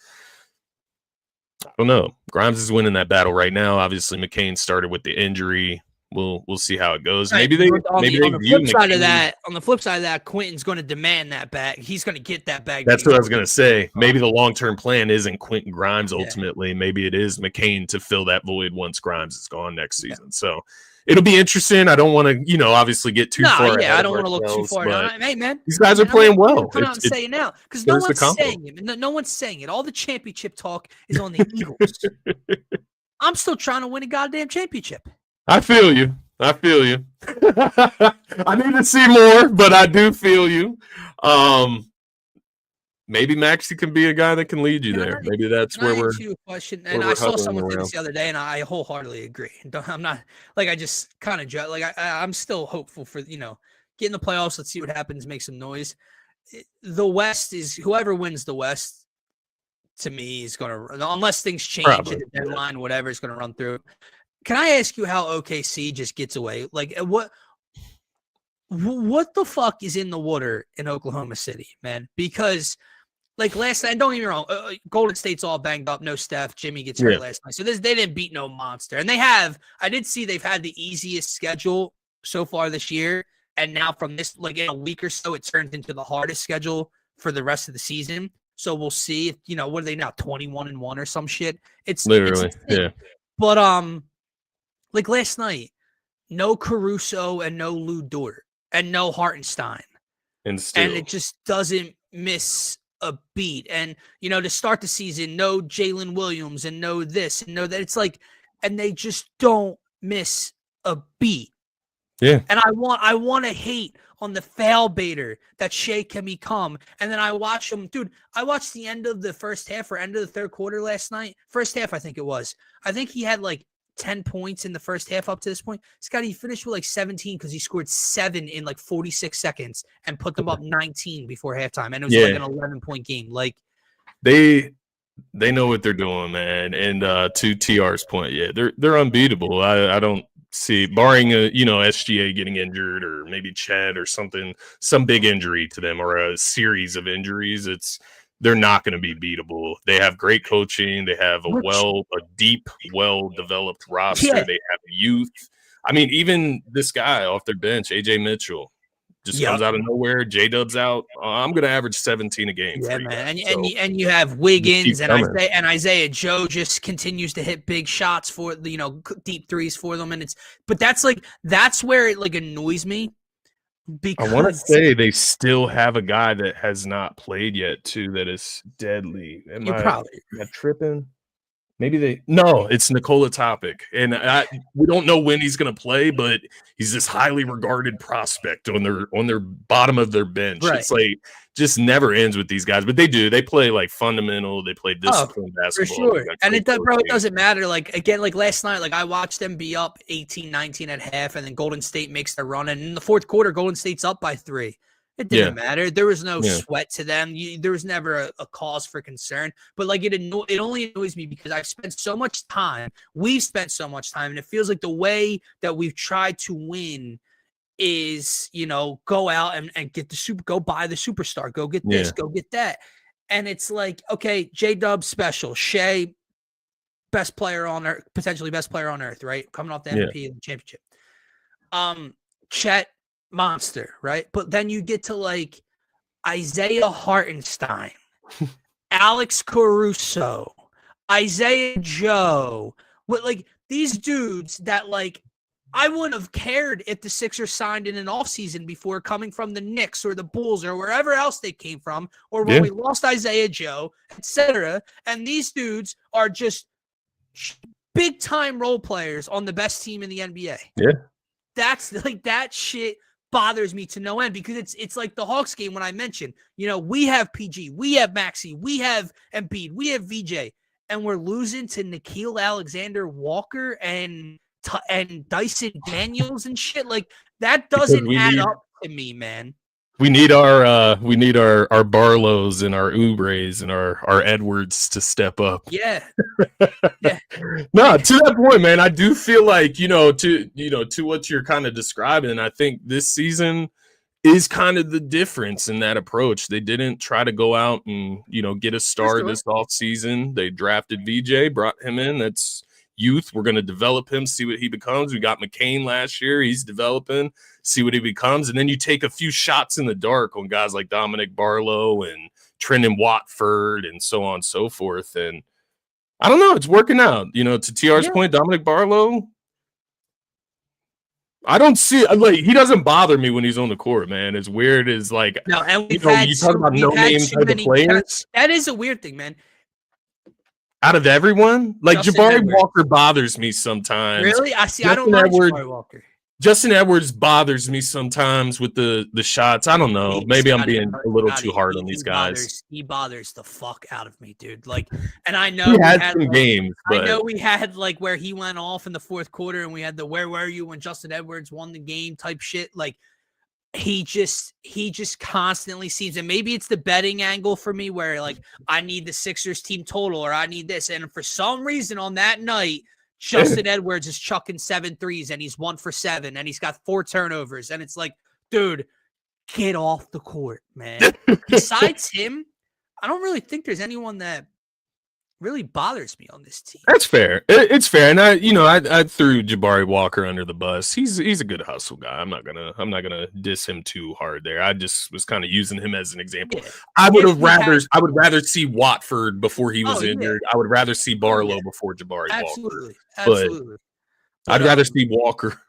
I don't know. Grimes is winning that battle right now. Obviously, McCain started with the injury. We'll see how it goes. Right. On the flip side of that, Quentin's going to demand that back. He's going to get that back. That's what I was going to say. Maybe the long-term plan isn't Quentin Grimes ultimately. Maybe it is McCain to fill that void once Grimes is gone next season. So it'll be interesting. I don't want to, obviously get too far. Yeah, I don't want to look too far. Hey, man, these guys are playing well. Come out and say it now, because no one's saying it. No one's saying it. All the championship talk is on the Eagles. I'm still trying to win a goddamn championship. I feel you. I need to see more, but I do feel you. Maybe Maxey can be a guy that can lead you there. Maybe that's where we're. A question, and I saw someone say this the other day, and I wholeheartedly agree. I'm not like, I just kind of judge. Like I'm still hopeful for get in the playoffs. Let's see what happens. Make some noise. The West is whoever wins the West. To me, is going to, unless things change at the deadline, whatever, is going to run through. Can I ask you how OKC just gets away? Like, what the fuck is in the water in Oklahoma City, man? Because, like, last night, don't get me wrong, Golden State's all banged up. No Steph. Jimmy gets hurt last night. So they didn't beat no monster. And I did see they've had the easiest schedule so far this year. And now from this, like, in a week or so, it turns into the hardest schedule for the rest of the season. So we'll see if, what are they now, 21-1 or some shit? It's literally, But, like last night, no Caruso and no Lou Dort and no Hartenstein. And it just doesn't miss a beat. And, to start the season, no Jalen Williams and no this and no that. It's like, and they just don't miss a beat. Yeah. And I want to hate on the fail baiter that Shea can become. And then I watch him, dude. I watched the end of the first half or end of the third quarter last night. First half, I think it was. I think he had like 10 points in the first half up to this point. Scotty, he finished with like 17 because he scored 7 in like 46 seconds and put them up 19 before halftime. And it was like an 11-point game. Like they know what they're doing, man. And to TR's point, they're unbeatable. I don't see, barring a SGA getting injured or maybe Chad or something, some big injury to them or a series of injuries. they're not going to be beatable. They have great coaching. They have a deep, well-developed roster. Yeah. They have youth. I mean, even this guy off their bench, AJ Mitchell, just comes out of nowhere. J-Dub's out. I'm going to average 17 a game. Yeah, for you man. guys. And you have Wiggins and coming. Isaiah Joe just continues to hit big shots for deep threes for them, and that's where it like annoys me. Because I want to say they still have a guy that has not played yet too. That is deadly. Am I tripping? Maybe it's Nikola Topic, and we don't know when he's going to play, but he's this highly regarded prospect on their bottom of their bench. Right. It's like just never ends with these guys, but they play like fundamental. They play disciplined basketball. For sure. And it doesn't matter. Like again, like last night, like I watched them be up 18-19 at half, and then Golden State makes their run, and in the fourth quarter, Golden State's up by 3. It didn't matter. There was no sweat to them. There was never a cause for concern. But like it only annoys me because I've spent so much time. We've spent so much time, and it feels like the way that we've tried to win is, go out and get go buy the superstar, go get this, go get that. And it's like, okay, J-Dub special, Shea, best player on earth, potentially best player on earth, right? Coming off the MVP of the championship. Chet, monster, right? But then you get to like Isaiah Hartenstein, Alex Caruso, Isaiah Joe, with like these dudes that like I wouldn't have cared if the Sixers signed in an offseason before coming from the Knicks or the Bulls or wherever else they came from, or when we lost Isaiah Joe, etc. And these dudes are just big time role players on the best team in the NBA. Yeah. That's like that shit bothers me to no end because it's like the Hawks game when I mentioned, we have PG, we have Maxey, we have Embiid, we have VJ, and we're losing to Nickeil Alexander-Walker and Dyson Daniels and shit. Like that doesn't add up to me, man. We need our Barlows and our Oubres and our Edwards to step up. Yeah. No, to that point, man, I do feel like, to what you're kind of describing, I think this season is kind of the difference in that approach. They didn't try to go out and, get a star this offseason. They drafted VJ, brought him in. That's youth. We're going to develop him, see what he becomes. We got McCain last year. He's developing, see what he becomes. And then you take a few shots in the dark on guys like Dominic Barlow and Trendon Watford and so on and so forth. And I don't know. It's working out. To TR's point, Dominic Barlow, I don't see like he doesn't bother me when he's on the court, man. As weird as like you talk about no name type of players. That is a weird thing, man. Out of everyone, like Jabari Walker bothers me sometimes. Really? I don't like Jabari Walker. Justin Edwards bothers me sometimes with the shots. I don't know. Maybe I'm being a little too hard on these guys. He bothers the fuck out of me, dude. Like, and I know he had some games. I know we had like where he went off in the fourth quarter, and we had the "Where were you when Justin Edwards won the game" type shit. Like, he just constantly seems, and maybe it's the betting angle for me where like I need the Sixers team total or I need this, and for some reason on that night, Justin Edwards is chucking 7 threes and he's 1 for 7 and he's got 4 turnovers, and it's like, dude, get off the court, man. Besides him, I don't really think there's anyone that really bothers me on this team. That's fair. It's fair, and I threw Jabari Walker under the bus. He's a good hustle guy. I'm not gonna diss him too hard there. I just was kind of using him as an example. Yeah. I would rather see Watford before he was injured. I would rather see Barlow before Jabari Walker. Absolutely. But I'd rather see Walker.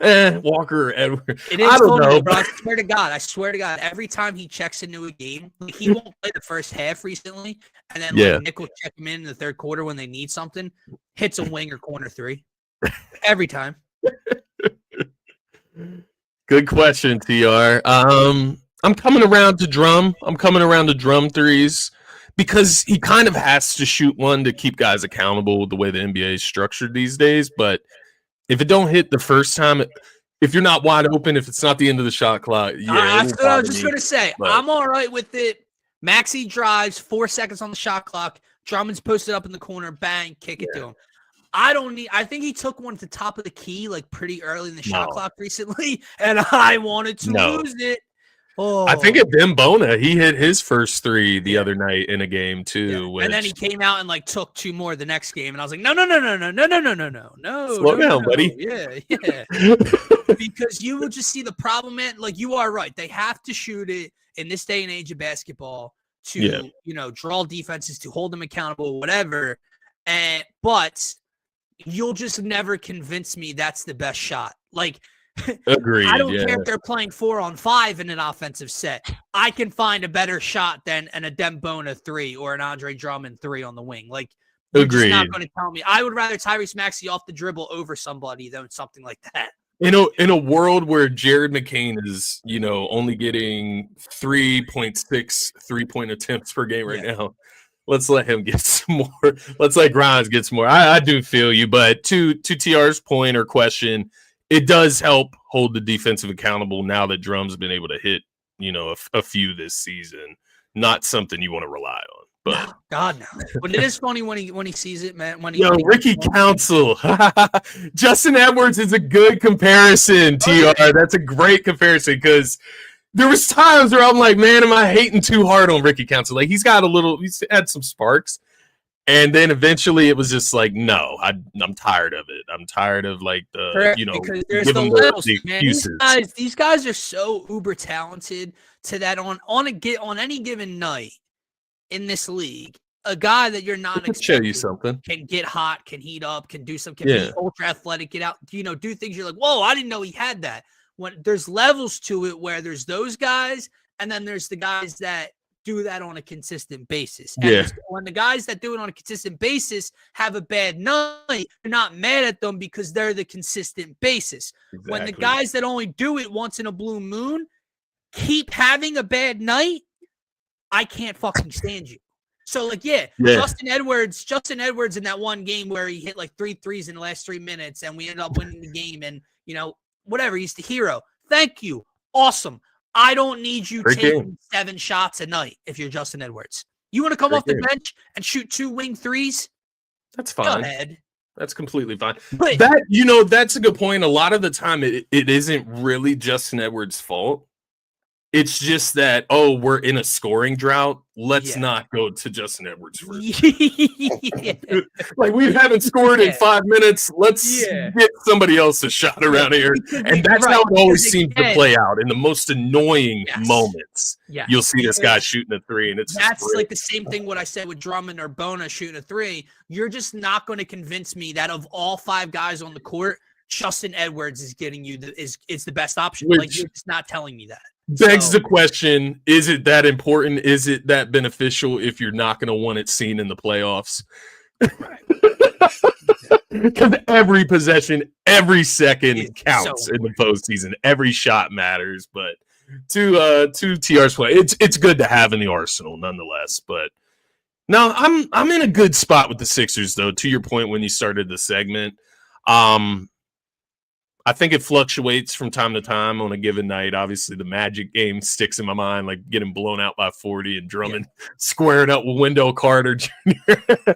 Walker or Edward. It is funny, bro. I swear to God, every time he checks into a game, like he won't play the first half recently, and then like Nick will check him in the third quarter when they need something, hits a wing or corner 3. Every time. Good question, TR. I'm coming around to drum. I'm coming around to drum threes because he kind of has to shoot one to keep guys accountable with the way the NBA is structured these days, but if it don't hit the first time, if you're not wide open, if it's not the end of the shot clock, that's what I was just going to say. But I'm all right with it. Maxey drives, 4 seconds on the shot clock. Drummond's posted up in the corner, bang, kick it to him. I think he took one at the top of the key, like pretty early in the shot clock recently, and I wanted to lose it. I think Oh, at Dembona, he hit his first 3 the other night in a game too. yeah. And then he came out and like took 2 more the next game, and I was like, no, slow down, buddy. yeah. Because you will just see the problem, man. Like, you are right. They have to shoot it in this day and age of basketball to, draw defenses, to hold them accountable, whatever. But you'll just never convince me that's the best shot. Like, agreed. I don't care if they're playing 4-on-5 in an offensive set. I can find a better shot than a Dembona 3 or an Andre Drummond 3 on the wing. Like, you're just not going to tell me. I would rather Tyrese Maxey off the dribble over somebody than something like that. In a world where Jared McCain is, only getting 3.6 3-point attempts per game right now, let's let him get some more. Let's let Grimes get some more. I do feel you, but to TR's point or question, it does help hold the defensive accountable now that Drum's been able to hit, a few this season. Not something you want to rely on. But no, God, no. But it is funny when he sees it, man. Ricky Council. Justin Edwards is a good comparison, TR. That's a great comparison because there was times where I'm like, man, am I hating too hard on Ricky Council? Like, he's had some sparks. And then eventually it was just like, no, I'm tired of it. I'm tired of like because there's the levels, man. These guys are so uber talented to that on any given night in this league. A guy that you're not expecting show you something can get hot, can heat up, can do something, can be ultra athletic, get out, do things. You're like, whoa, I didn't know he had that. When there's levels to it where there's those guys, and then there's the guys that do that on a consistent basis. And when the guys that do it on a consistent basis have a bad night, you're not mad at them because they're the consistent basis. Exactly. When the guys that only do it once in a blue moon keep having a bad night, I can't fucking stand you. So, like, Justin Edwards in that one game where he hit like 3 threes in the last 3 minutes and we ended up winning the game and, whatever, he's the hero. Thank you. Awesome. I don't need you taking 7 shots a night if you're Justin Edwards. You want to come off the bench and shoot 2 wing threes? That's fine. Go ahead. That's completely fine. But that's a good point. A lot of the time it isn't really Justin Edwards' fault. It's just that, we're in a scoring drought. Let's not go to Justin Edwards first. Like, we haven't scored in 5 minutes. Let's get somebody else a shot around here. And that's how it always seems to play out. In the most annoying moments, you'll see this guy shooting a 3. And that's like the same thing what I said with Drummond or Bona shooting a 3. You're just not going to convince me that of all 5 guys on the court, Justin Edwards is getting you is the best option. Like, you're just not telling me that. Begs the question, is it that important? Is it that beneficial if you're not going to want it seen in the playoffs? Because every possession, every second counts in the postseason. Every shot matters. But to TR's point, it's good to have in the arsenal nonetheless. But no, I'm in a good spot with the Sixers, though, to your point when you started the segment. I think it fluctuates from time to time on a given night. Obviously, the Magic game sticks in my mind, like getting blown out by 40 and Drummond squaring up with Wendell Carter Jr.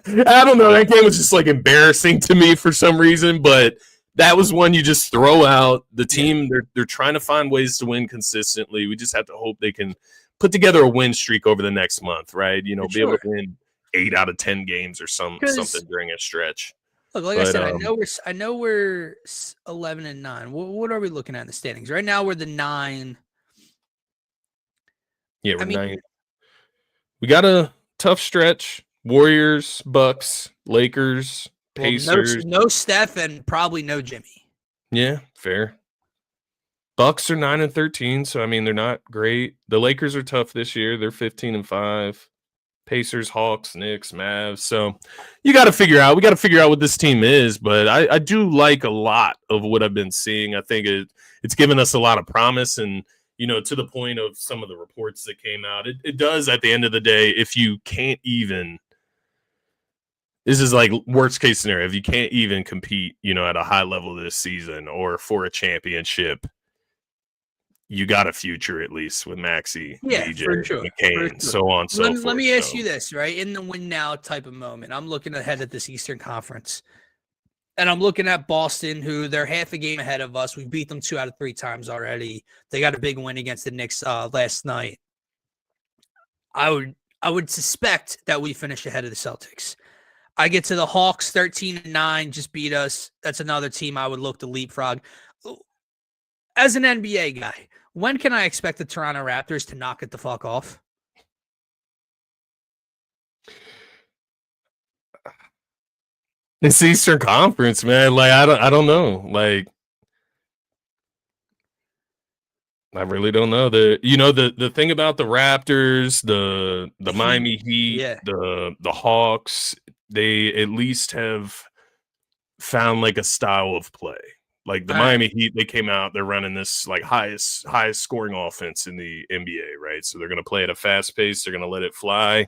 I don't know. That game was just like embarrassing to me for some reason, but that was one you just throw out. The team, they're trying to find ways to win consistently. We just have to hope they can put together a win streak over the next month, right? Be able to win 8 out of 10 games or something during a stretch. Look, like I said, I know we're 11-9. What are we looking at in the standings right now? We're the 9. Yeah, we're 9. We got a tough stretch: Warriors, Bucks, Lakers, Pacers. No Steph and probably no Jimmy. Yeah, fair. Bucks are 9-13, so I mean they're not great. The Lakers are tough this year; they're 15-5. Pacers, Hawks, Knicks, Mavs. So we got to figure out what this team is, but I do like a lot of what I've been seeing. I think it's given us a lot of promise, and to the point of some of the reports that came out, it does at the end of the day, if you can't even, this is like worst case scenario, if you can't even compete, at a high level this season or for a championship, you got a future at least with Maxey, DJ, for sure. McCain, so on, so forth. Let me ask you this, right? In the win now type of moment, I'm looking ahead at this Eastern Conference. And I'm looking at Boston, who they're half a game ahead of us. We beat them 2 out of 3 times already. They got a big win against the Knicks last night. I would suspect that we finish ahead of the Celtics. I get to the Hawks, 13-9, just beat us. That's another team I would look to leapfrog. As an NBA guy, when can I expect the Toronto Raptors to knock it the fuck off? It's Eastern Conference, man. Like I don't know. Like I really don't know. The thing about the Raptors, the Miami Heat, Yeah. the Hawks, they at least have found like a style of play. Like the Miami Heat, they came out, they're running this like highest scoring offense in the NBA, right? So they're gonna play at a fast pace, they're gonna let it fly.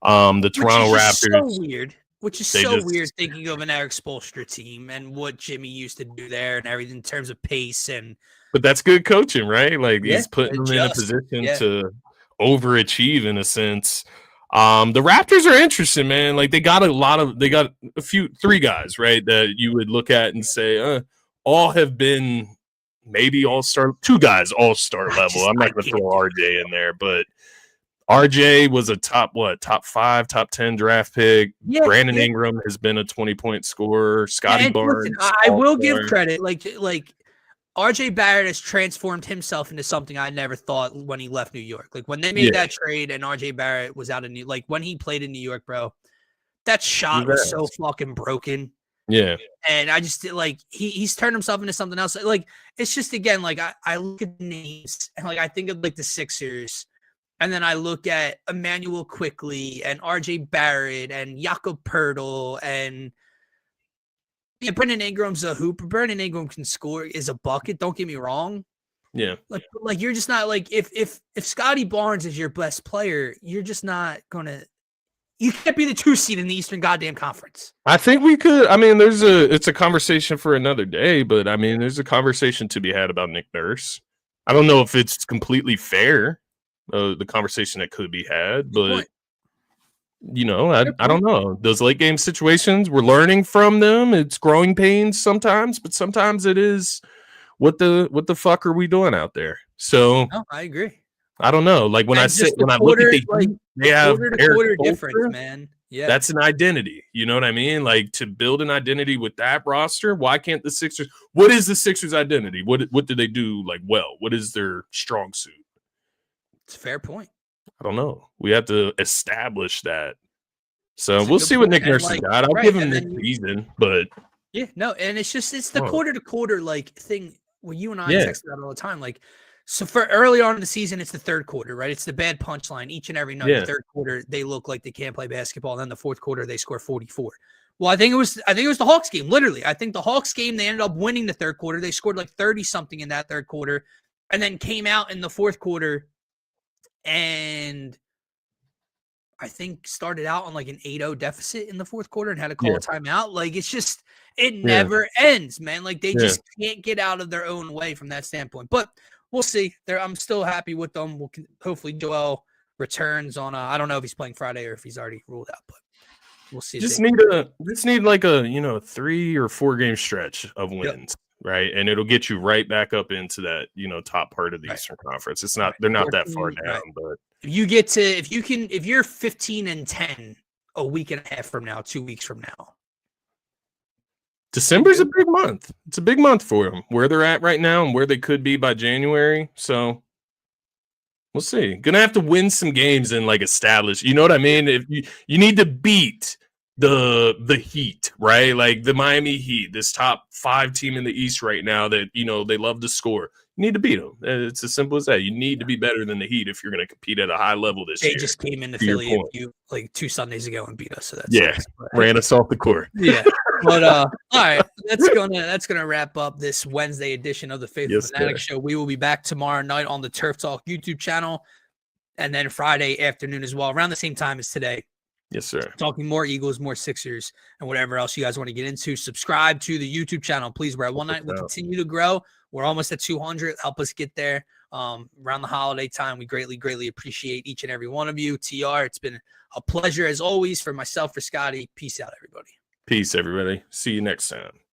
The Toronto Raptors, so weird. Which is so weird thinking of an Eric Spoelstra team and what Jimmy used to do there and everything in terms of pace and. But that's good coaching, right? Like he's putting them in a position to overachieve in a sense. The Raptors are interesting, man. Like they got a few 3 guys, right, that you would look at and say, all have been maybe all-star, 2 guys all-star level. I'm not going to throw RJ in there, but RJ was a top 5, top 10 draft pick. Brandon Ingram has been a 20-point scorer. Scotty Barnes. Listen, I will give credit. Like RJ Barrett has transformed himself into something I never thought when he left New York. Like when they made that trade and RJ Barrett was out of when he played in New York, bro, that shot was so fucking broken. Yeah. And I just like he's turned himself into something else. Like it's just again, like I look at the names and like I think of like the Sixers. And then I look at Emmanuel Quickly and RJ Barrett and Jakob Poeltl and Brandon Ingram's a hooper. Brandon Ingram can score, is a bucket. Don't get me wrong. Yeah. Like you're just not like if Scotty Barnes is your best player, you're just not gonna. You can't be the 2 seed in the Eastern goddamn Conference. I think we could. I mean, it's a conversation for another day, but I mean, there's a conversation to be had about Nick Nurse. I don't know if it's completely fair. The conversation that could be had, but I don't know. Those late game situations, we're learning from them. It's growing pains sometimes, but sometimes it is what the fuck are we doing out there? So I agree. I don't know. Like when I look at they have quarter difference, man. Yeah, that's an identity. You know what I mean? Like to build an identity with that roster. Why can't the Sixers? What is the Sixers' identity? What do they do like well? What is their strong suit? It's a fair point. I don't know. We have to establish that. So we'll see what Nick Nurse has got. I'll give him this season, but and it's the quarter to quarter like thing where you and I text about all the time. Like, so for early on in the season, it's the third quarter, right? It's the bad punchline each and every night. The third quarter, they look like they can't play basketball. And then the fourth quarter, they score 44. Well, I think it was the Hawks game. Literally, I think the Hawks game, they ended up winning the third quarter. They scored like 30 something in that third quarter, and then came out in the fourth quarter. And I think started out on like an 8-0 deficit in the fourth quarter and had to call a timeout. Like it's just, it never ends, man. Like they just can't get out of their own way from that standpoint. But we'll see. I'm still happy with them. Hopefully Joel returns on. I don't know if he's playing Friday or if he's already ruled out, but we'll see. Just need like a 3 or 4 game stretch of wins. Right. And it'll get you right back up into that, top part of the Eastern Conference. It's not, they're not that far down, but if you're 15-10 a week and a half from now, 2 weeks from now. December's a big month. It's a big month for them where they're at right now and where they could be by January. So we'll see. Gonna have to win some games and like establish, you know what I mean? If you need to beat the Heat, right? Like the Miami Heat, this top 5 team in the East right now that, they love to score. You need to beat them. It's as simple as that. You need to be better than the Heat if you're going to compete at a high level this year. They just came into Philly like 2 Sundays ago and beat us. So ran us off the court. Yeah. But all right, that's gonna wrap up this Wednesday edition of the Phaithful Phanatics Show. We will be back tomorrow night on the Turf Talk YouTube channel, and then Friday afternoon as well, around the same time as today. Yes, sir. Talking more Eagles, more Sixers, and whatever else you guys want to get into. Subscribe to the YouTube channel, please. We're at 190. We continue to grow. We're almost at 200. Help us get there around the holiday time. We greatly, greatly appreciate each and every one of you. TR, it's been a pleasure as always for myself, for Scotty. Peace out, everybody. Peace, everybody. See you next time.